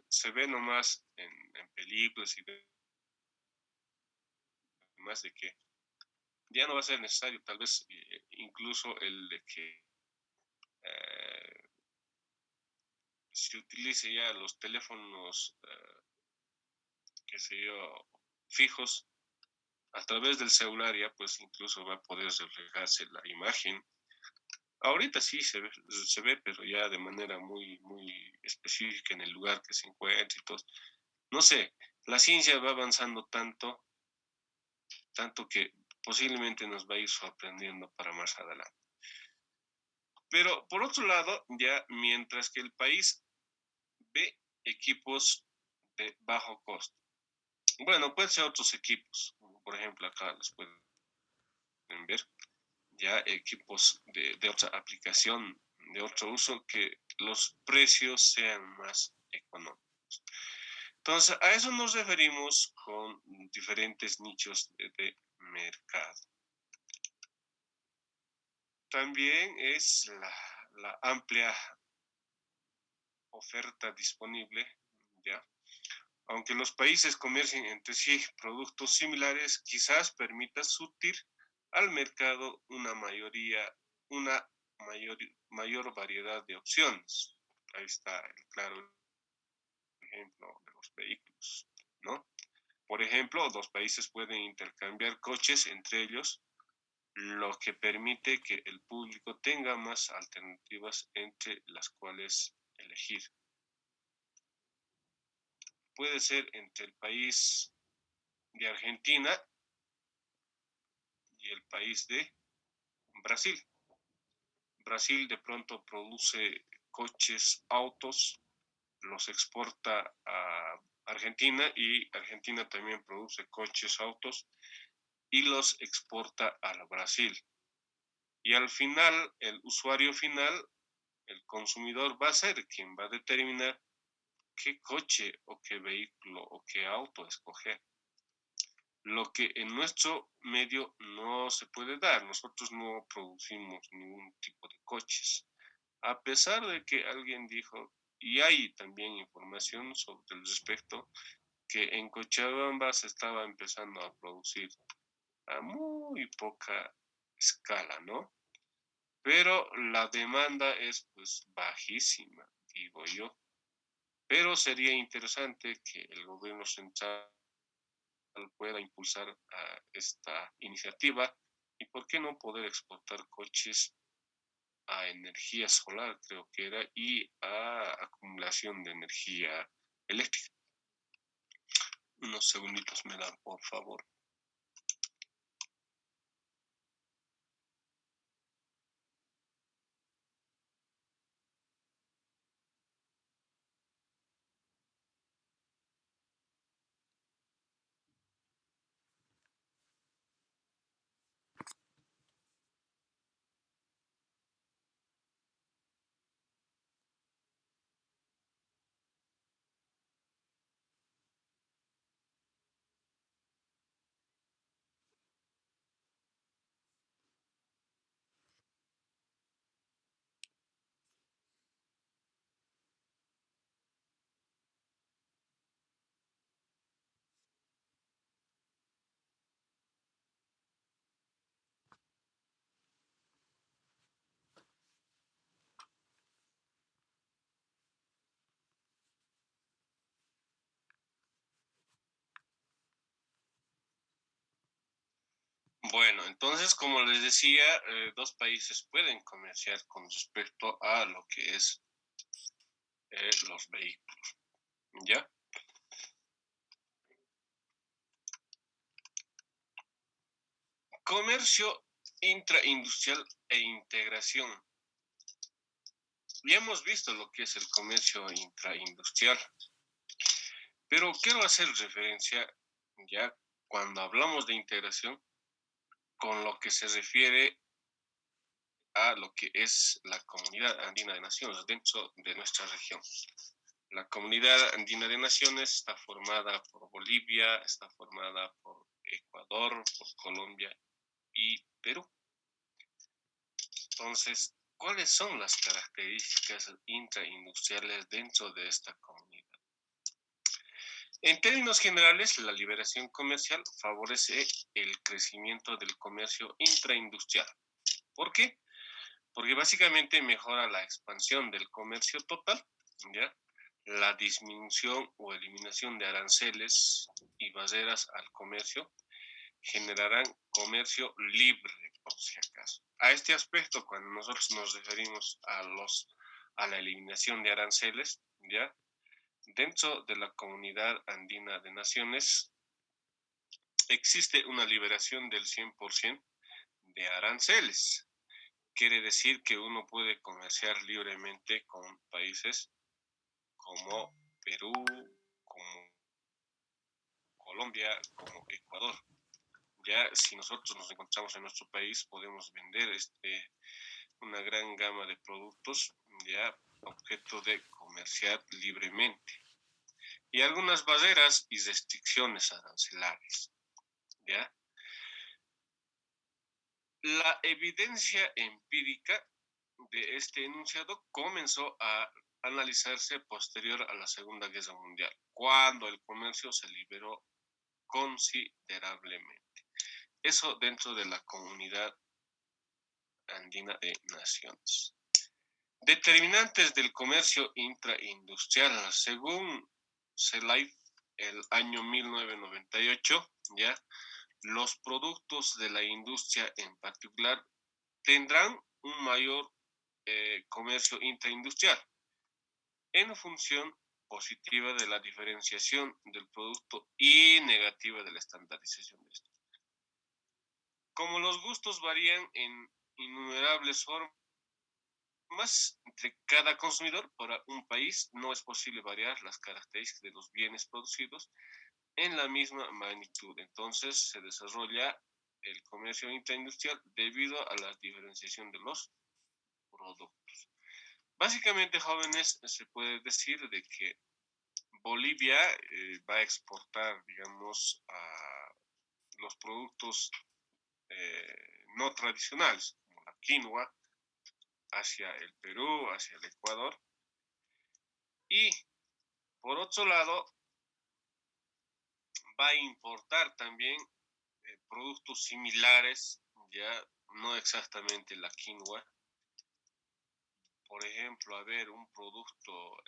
se ve nomás en películas y demás de que ya no va a ser necesario tal vez incluso el de que se utilice ya los teléfonos, qué sé yo, fijos a través del celular, ya pues incluso va a poder reflejarse la imagen. Ahorita sí se ve, pero ya de manera muy, muy específica en el lugar que se encuentra y todo. No sé, la ciencia va avanzando tanto que posiblemente nos va a ir sorprendiendo para más adelante. Pero por otro lado, ya mientras que el país ve equipos de bajo costo, bueno, pueden ser otros equipos, por ejemplo, acá les pueden ver ya equipos de otra aplicación, de otro uso, que los precios sean más económicos. Entonces, a eso nos referimos con diferentes nichos de mercado. También es la amplia oferta disponible, ¿ya? Aunque los países comercien entre sí productos similares, quizás permita surtir al mercado una mayor variedad de opciones. Ahí está el claro ejemplo de los vehículos, ¿no? Por ejemplo, dos países pueden intercambiar coches entre ellos, lo que permite que el público tenga más alternativas entre las cuales elegir. Puede ser entre el país de Argentina y el país de Brasil. Brasil de pronto produce coches, autos, los exporta a Argentina y Argentina también produce coches, autos y los exporta a Brasil. Y al final, el usuario final, el consumidor, va a ser quien va a determinar qué coche o qué vehículo o qué auto escoger. Lo que en nuestro medio no se puede dar. Nosotros no producimos ningún tipo de coches. A pesar de que alguien dijo, y hay también información sobre el respecto, que en Cochabamba se estaba empezando a producir a muy poca escala, ¿no? Pero la demanda es pues bajísima, digo yo. Pero sería interesante que el gobierno central pueda impulsar esta iniciativa y por qué no poder exportar coches a energía solar, creo que era, y a acumulación de energía eléctrica. Unos segunditos me dan, por favor. Bueno, entonces, como les decía, dos países pueden comerciar con respecto a lo que es los vehículos, ¿ya? Comercio intraindustrial e integración. Ya hemos visto lo que es el comercio intraindustrial, pero quiero hacer referencia ya cuando hablamos de integración con lo que se refiere a lo que es la Comunidad Andina de Naciones dentro de nuestra región. La Comunidad Andina de Naciones está formada por Bolivia, está formada por Ecuador, por Colombia y Perú. Entonces, ¿cuáles son las características intraindustriales dentro de esta comunidad? En términos generales, la liberación comercial favorece el crecimiento del comercio intraindustrial. ¿Por qué? Porque básicamente mejora la expansión del comercio total, ¿ya? La disminución o eliminación de aranceles y barreras al comercio generarán comercio libre, por si acaso. A este aspecto, cuando nosotros nos referimos a la eliminación de aranceles, ¿ya? Dentro de la Comunidad Andina de Naciones existe una liberación del 100% de aranceles. Quiere decir que uno puede comerciar libremente con países como Perú, como Colombia, como Ecuador. Ya si nosotros nos encontramos en nuestro país, podemos vender una gran gama de productos, ya objeto de comerciar libremente. Y algunas barreras y restricciones arancelarias, ¿ya? La evidencia empírica de este enunciado comenzó a analizarse posterior a la Segunda Guerra Mundial, cuando el comercio se liberó considerablemente. Eso dentro de la Comunidad Andina de Naciones. Determinantes del comercio intraindustrial, según CELAIF, el año 1998, ¿ya? Los productos de la industria en particular tendrán un mayor comercio intraindustrial en función positiva de la diferenciación del producto y negativa de la estandarización de esto. Como los gustos varían en innumerables formas entre cada consumidor, para un país no es posible variar las características de los bienes producidos en la misma magnitud. Entonces se desarrolla el comercio intraindustrial debido a la diferenciación de los productos. Básicamente, jóvenes, se puede decir de que Bolivia va a exportar, digamos, a los productos no tradicionales, como la quinoa, hacia el Perú, hacia el Ecuador. Y, por otro lado, va a importar también productos similares, ya no exactamente la quinoa. Por ejemplo, a ver, un producto,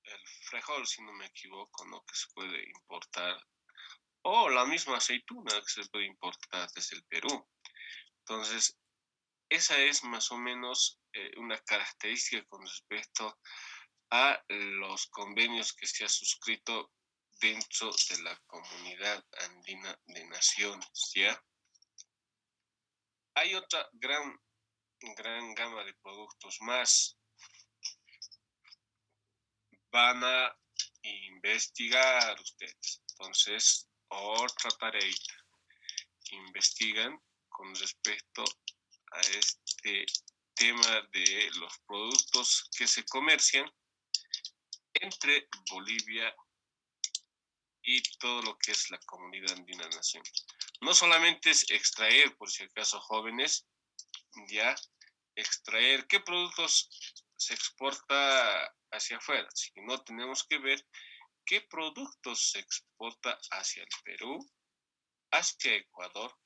el frijol, si no me equivoco, ¿no? Que se puede importar, o la misma aceituna que se puede importar desde el Perú. Entonces, esa es más o menos una característica con respecto a los convenios que se ha suscrito dentro de la Comunidad Andina de Naciones, ¿ya? Hay otra gran gama de productos más. Van a investigar ustedes. Entonces, otra tareita. Investigan con respecto a este tema de los productos que se comercian entre Bolivia y todo lo que es la Comunidad Andina de Naciones. No solamente es extraer, por si acaso, jóvenes, ya extraer qué productos se exporta hacia afuera, sino tenemos que ver qué productos se exporta hacia el Perú, hacia Ecuador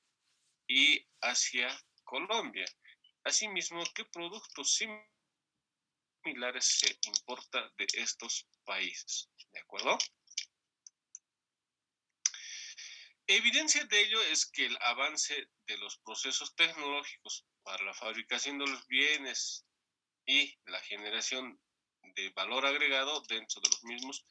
y hacia Colombia. Asimismo, qué productos similares se importa de estos países, ¿de acuerdo? Evidencia de ello es que el avance de los procesos tecnológicos para la fabricación de los bienes y la generación de valor agregado dentro de los mismos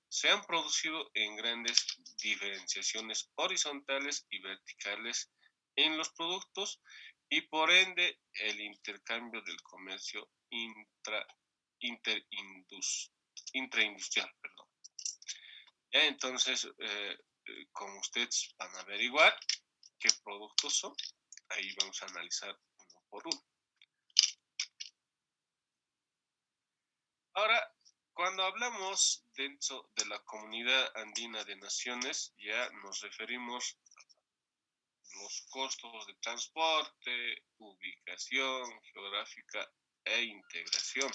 se han producido en grandes diferenciaciones horizontales y verticales en los productos y por ende el intercambio del comercio intraindustrial. Perdón. Ya entonces, como ustedes van a averiguar qué productos son, ahí vamos a analizar uno por uno. Ahora, cuando hablamos dentro de la Comunidad Andina de Naciones, ya nos referimos a los costos de transporte, ubicación geográfica e integración.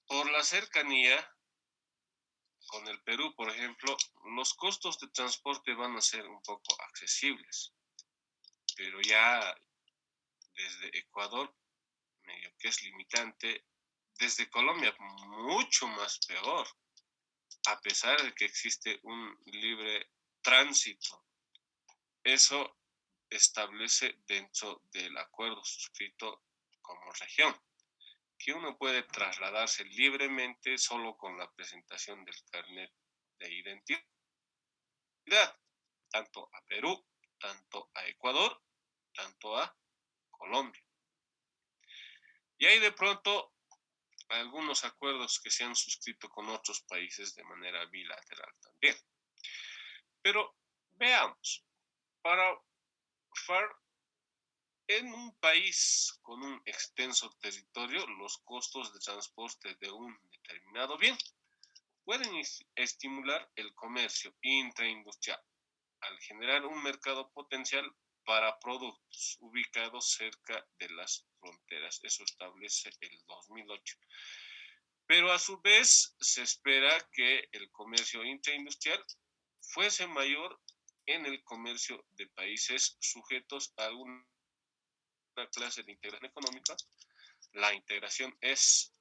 Por la cercanía con el Perú, por ejemplo, los costos de transporte van a ser un poco accesibles, pero ya desde Ecuador, medio que es limitante, desde Colombia mucho más peor, a pesar de que existe un libre tránsito. Eso establece dentro del acuerdo suscrito como región, que uno puede trasladarse libremente solo con la presentación del carnet de identidad, tanto a Perú, tanto a Ecuador, tanto a Colombia. Y hay de pronto algunos acuerdos que se han suscrito con otros países de manera bilateral también. Pero veamos, para en un país con un extenso territorio, los costos de transporte de un determinado bien pueden estimular el comercio intraindustrial al generar un mercado potencial para productos ubicados cerca de las fronteras. Eso establece el 2008. Pero a su vez se espera que el comercio intraindustrial fuese mayor en el comercio de países sujetos a alguna clase de integración económica. La integración es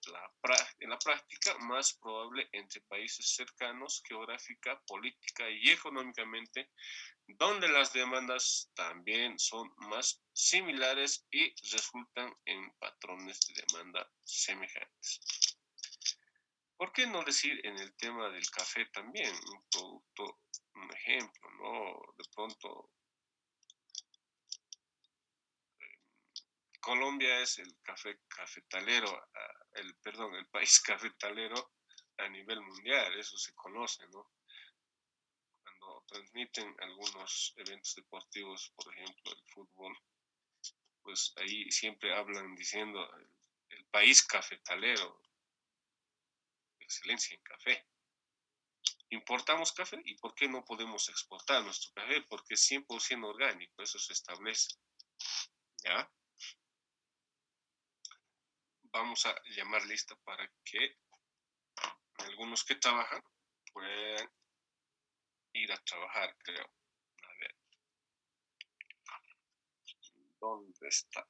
en la práctica más probable entre países cercanos geográfica, política y económicamente, donde las demandas también son más similares y resultan en patrones de demanda semejantes. ¿Por qué no decir en el tema del café también? Un producto, un ejemplo, ¿no? De pronto, Colombia es el cafetalero, el país cafetalero a nivel mundial, eso se conoce, ¿no? Cuando transmiten algunos eventos deportivos, por ejemplo, el fútbol, pues ahí siempre hablan diciendo el país cafetalero, excelencia en café. Importamos café y ¿por qué no podemos exportar nuestro café? Porque es 100% orgánico, eso se establece. ¿Ya? Vamos a llamar lista para que algunos que trabajan puedan ir a trabajar, creo. A ver. ¿Dónde está?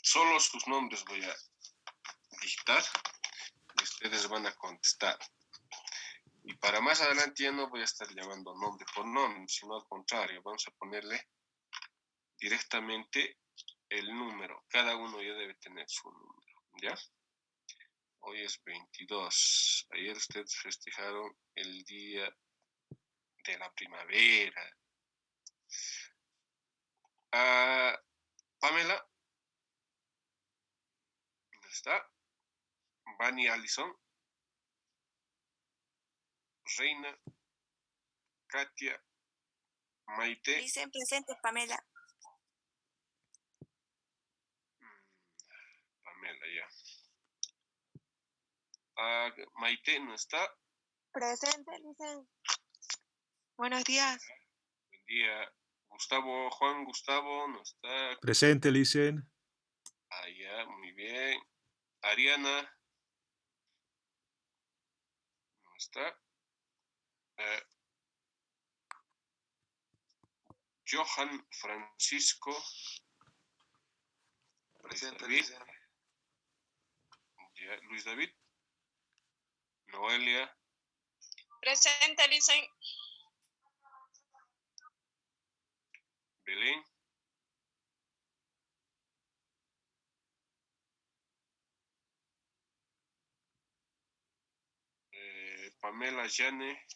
Solo sus nombres voy a digitar y ustedes van a contestar. Y para más adelante ya no voy a estar llamando nombre por nombre, sino al contrario, vamos a ponerle directamente el número. Cada uno ya debe tener su número, ¿ya? Hoy es 22. Ayer ustedes festejaron el día de la primavera. Pamela, ¿dónde está? Vani Allison, Reina, Katia, Maite. Dicen presente, Pamela. Pamela, ya. Maite no está. Presente, dicen. Buenos días. Buen día. Juan Gustavo no está. Presente, Licen. Ya, muy bien. Ariana no está. Johan Francisco. Presente, David. Ya, Luis David. Noelia. Presente, Licen. Belén. Pamela Yane.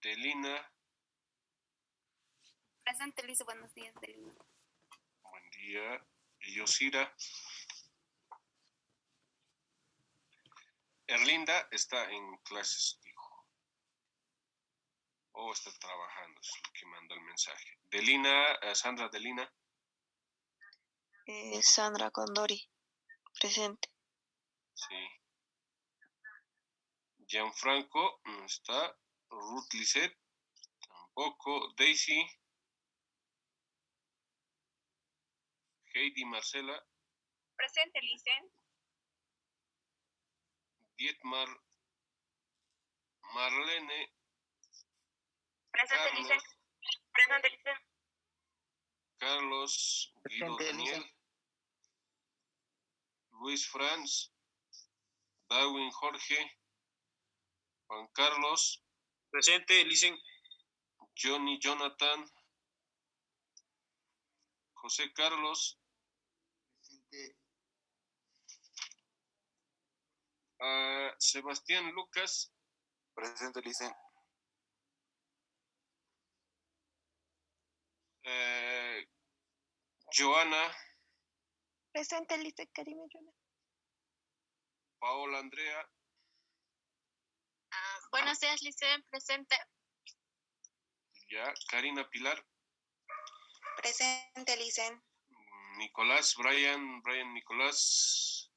Delina. Presente, Lice. Buenos días, Delina. Buen día. Yosira. Erlinda está en clases, dijo. O está trabajando, es lo que manda el mensaje. Delina, Sandra Delina. Sandra Condori, presente. Sí. Gianfranco no está. Ruth Lisset tampoco. Daisy. Heidi Marcela. Presente, Licen. Dietmar. Marlene. Presente, Carlos. Licen. Presente, Licen. Carlos. Guido Presente, Daniel. Licen. Luis Franz. Darwin Jorge. Juan Carlos. Presente, Licen. Johnny Jonathan. José Carlos. Presente. Sebastián Lucas. Presente, Licen. Joana. Presente, Licen, Karime Yuna. Paola Andrea. Buenos días, Licen. Presente. Ya. Karina Pilar. Presente, Licen. Nicolás. Brian Nicolás.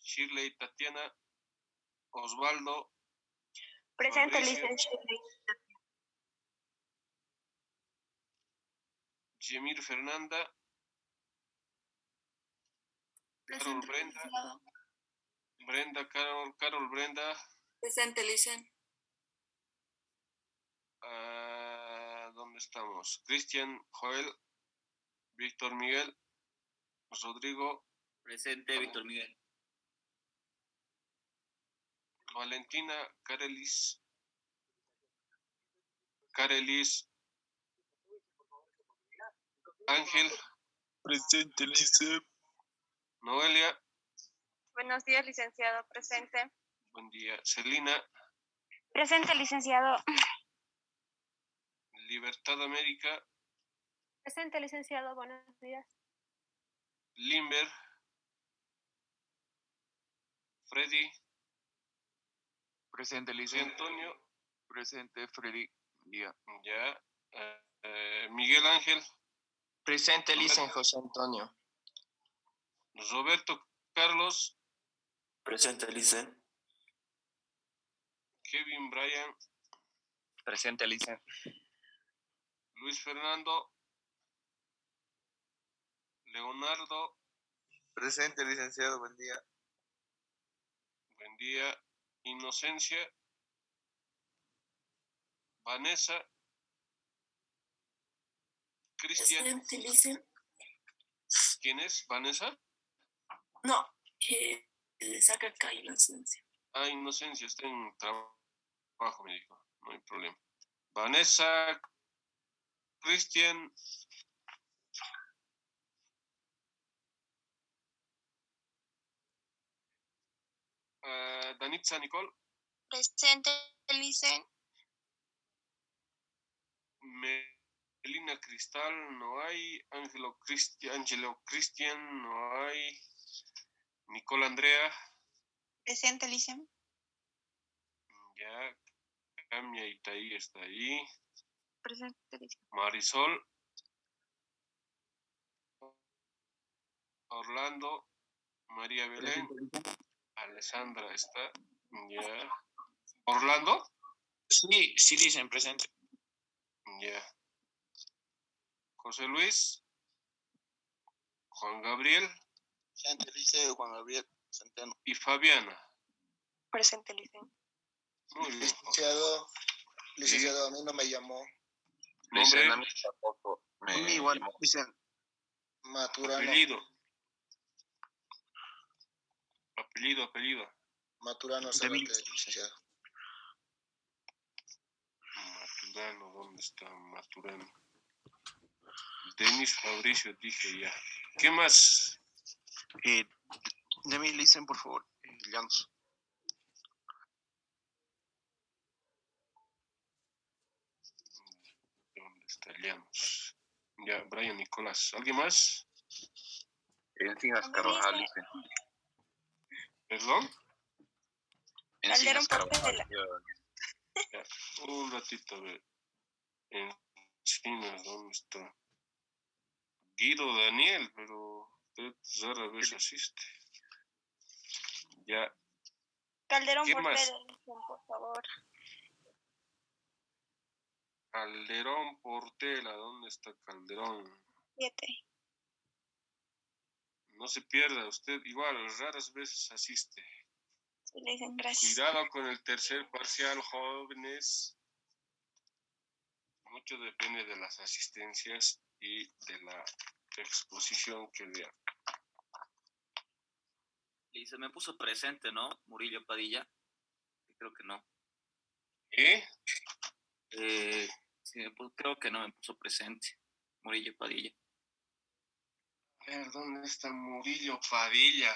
Shirley Tatiana. Osvaldo. Presente, Fabricio. Licen. Yemir Fernanda. Carol Brenda. Brenda Carol Brenda. Presente, Licen. ¿Dónde estamos? Cristian Joel. Víctor Miguel. Rodrigo. Presente, Víctor Miguel. Valentina Carelis. Ángel. Presente, Licen. Noelia. Buenos días, licenciado. Presente. Buen día. Celina. Presente, licenciado. Libertad América. Presente, licenciado. Buenos días. Limber. Freddy. Presente, José Licen. Antonio. Presente, Freddy. Día. Ya. Miguel Ángel. Presente, Licen, José Antonio. Roberto Carlos. Presente, Licen. Kevin Bryan. Presente, Licen. Luis Fernando. Leonardo. Presente, licenciado. Buen día. Buen día. Inocencia. Vanessa. Cristian. Presente, Licen. ¿Quién es? ¿Vanessa? No, le saca acá inocencia. Inocencia, está en trabajo, me dijo. No hay problema. Vanessa. Cristian. Danitza Nicole. Presente, Licen. Melina Cristal, no hay. Angelo Cristian, no hay. Nicole Andrea. Presente, Licen. Ya. Camia Itaí está ahí. Presente, Licen. Marisol. Orlando. María Belén. Alessandra está. Ya. ¿Orlando? Sí, Licen, presente. Ya. José Luis. Juan Gabriel. Presente, Licen, Juan Gabriel Centeno. Y Fabiana. Presente, Licen. Muy bien. Licenciado, a mí no me llamó. Licen, Nombre. a mí tampoco. Igual, Licen. Apellido. Apellido. Maturano Zárate, licenciado. Maturano, ¿dónde está Maturano? Denis Fabricio, dije ya. ¿Qué más? Deme listen, por favor. Llanos. ¿Dónde está Llanos? Ya, Brian Nicolás. ¿Alguien más? Encinas Carvajal, dicen. ¿Perdón? Encinas Carvajal. Ya, un ratito, a ver. Encinas, ¿dónde está? Guido Daniel, pero usted rara vez asiste. Ya. Calderón ¿Qué Portela, más? por favor. Calderón Portela, ¿dónde está Calderón? 7. No se pierda, usted igual, raras veces asiste. Sí, le dicen gracias. Cuidado con el tercer parcial, jóvenes. Mucho depende de las asistencias y de la exposición que vean. Y se me puso presente, ¿no? Murillo Padilla. Creo que no. Sí, creo que no me puso presente. Murillo Padilla. A ver, ¿dónde está Murillo Padilla?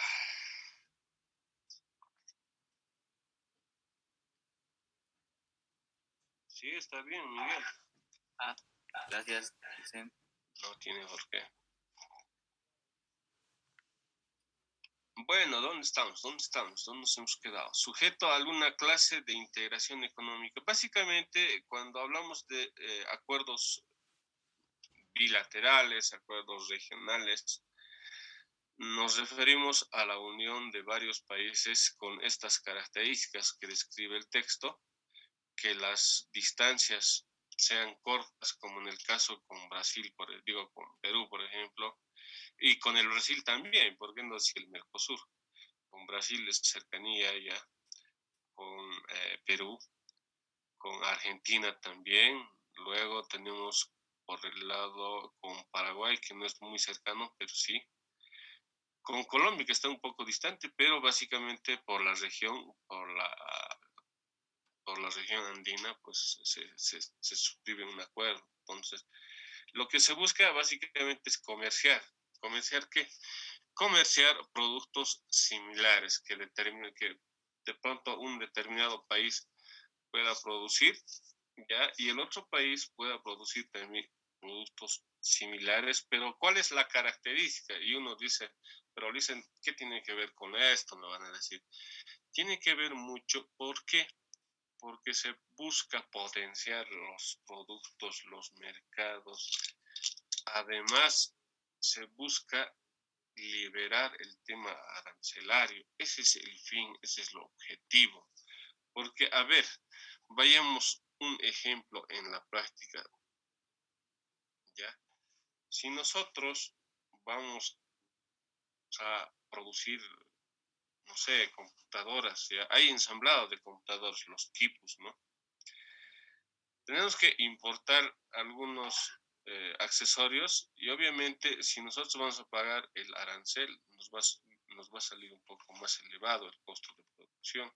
Sí, está bien, Miguel. Gracias, Vicente. No tiene por qué. Bueno, ¿dónde estamos? ¿Dónde nos hemos quedado? Sujeto a alguna clase de integración económica. Básicamente, cuando hablamos de acuerdos bilaterales, acuerdos regionales, nos referimos a la unión de varios países con estas características que describe el texto, que las distancias sean cortas, como en el caso con Brasil, con Perú, por ejemplo, y con el Brasil también, ¿por qué no decir el Mercosur? Con Brasil es cercanía ya, con Perú, con Argentina también, luego tenemos por el lado con Paraguay, que no es muy cercano, pero sí, con Colombia, que está un poco distante, pero básicamente por la región, por la región andina, pues se suscribe un acuerdo. Entonces, lo que se busca básicamente es comerciar. ¿Comerciar qué? Comerciar productos similares que determinen que de pronto un determinado país pueda producir, ¿ya? Y el otro país pueda producir también productos similares, pero ¿cuál es la característica? Y uno dice, pero dicen, ¿qué tiene que ver con esto? Me van a decir. Tiene que ver mucho, ¿por qué? Porque se busca potenciar los productos, los mercados. Además, se busca liberar el tema arancelario. Ese es el fin, ese es el objetivo. Porque, a ver, vayamos un ejemplo en la práctica. ¿Ya? Si nosotros vamos a producir, no sé, computadoras, ¿ya? Hay ensamblados de computadoras, los tipos, ¿no? Tenemos que importar algunos accesorios y obviamente si nosotros vamos a pagar el arancel, nos va a salir un poco más elevado el costo de producción.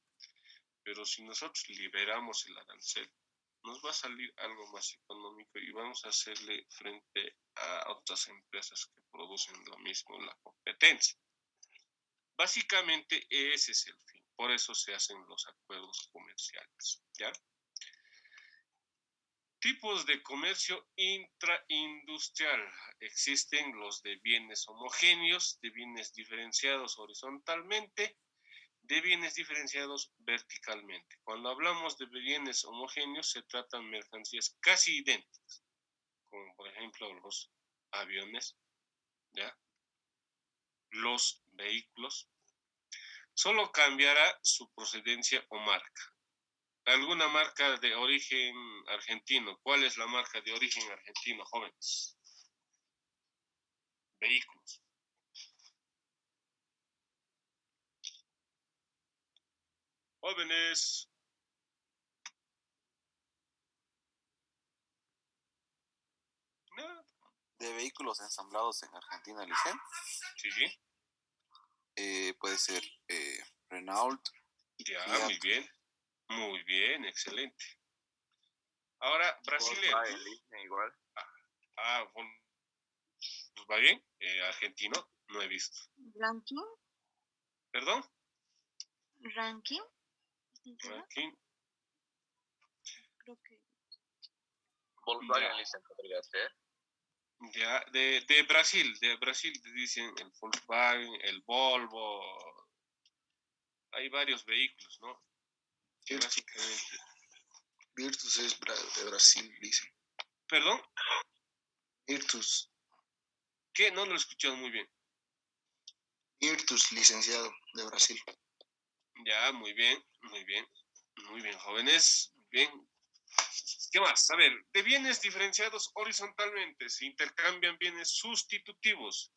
Pero si nosotros liberamos el arancel, nos va a salir algo más económico y vamos a hacerle frente a otras empresas que producen lo mismo, la competencia. Básicamente ese es el fin, por eso se hacen los acuerdos comerciales, ¿ya? Tipos de comercio intraindustrial. Existen los de bienes homogéneos, de bienes diferenciados horizontalmente, de bienes diferenciados verticalmente. Cuando hablamos de bienes homogéneos, se tratan mercancías casi idénticas, como por ejemplo los aviones, ¿ya? Los vehículos. Solo cambiará su procedencia o marca. ¿Alguna marca de origen argentino? ¿Cuál es la marca de origen argentino, jóvenes? Vehículos. Jóvenes. No. De vehículos ensamblados en Argentina, Licen. Sí. Puede ser Renault. Ya, Fiat. muy bien, excelente. Ahora, brasileño. Volkswagen, igual. Volkswagen, argentino, no he visto. Ranking. ¿Perdón? Ranking. Ranking. Creo que. Volkswagen, dicen, podría ser. Ya, de Brasil dicen el Volkswagen, el Volvo. Hay varios vehículos, ¿no? Que básicamente. Virtus es de Brasil, dicen. ¿Perdón? Virtus. ¿Qué? No lo he escuchado muy bien. Virtus, licenciado, de Brasil. Ya, muy bien, jóvenes. Muy bien. ¿Qué más? A ver, de bienes diferenciados horizontalmente se intercambian bienes sustitutivos.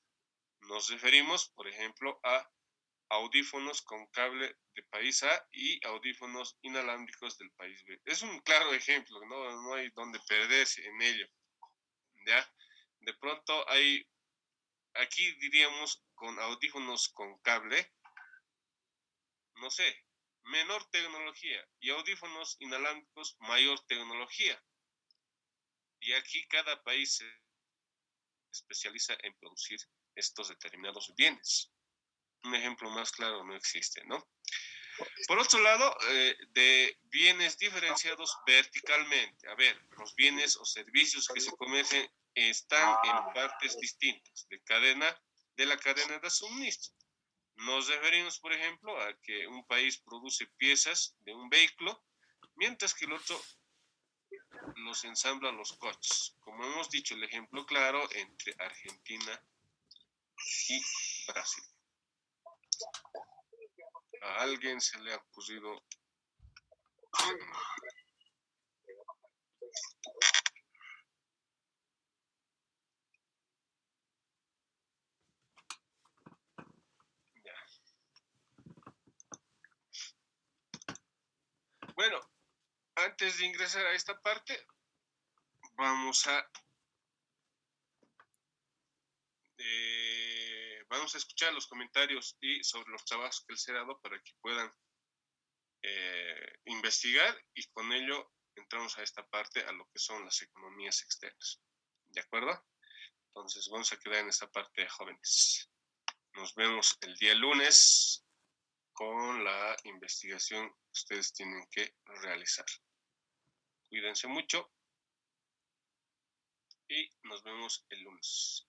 Nos referimos, por ejemplo, a audífonos con cable de país A y audífonos inalámbricos del país B. Es un claro ejemplo, no hay donde perderse en ello. ¿Ya? De pronto aquí diríamos con audífonos con cable, no sé, menor tecnología y audífonos inalámbricos, mayor tecnología. Y aquí cada país se especializa en producir estos determinados bienes. Un ejemplo más claro no existe, ¿no? Por otro lado, de bienes diferenciados verticalmente. A ver, los bienes o servicios que se comercian están en partes distintas de la cadena de suministro. Nos referimos, por ejemplo, a que un país produce piezas de un vehículo, mientras que el otro los ensambla los coches. Como hemos dicho, el ejemplo claro entre Argentina y Brasil. A alguien se le ha ocurrido. Ya. Bueno, antes de ingresar a esta parte, vamos a escuchar los comentarios y sobre los trabajos que les he dado para que puedan investigar, y con ello entramos a esta parte, a lo que son las economías externas. ¿De acuerdo? Entonces vamos a quedar en esta parte, jóvenes. Nos vemos el día lunes con la investigación que ustedes tienen que realizar. Cuídense mucho y nos vemos el lunes.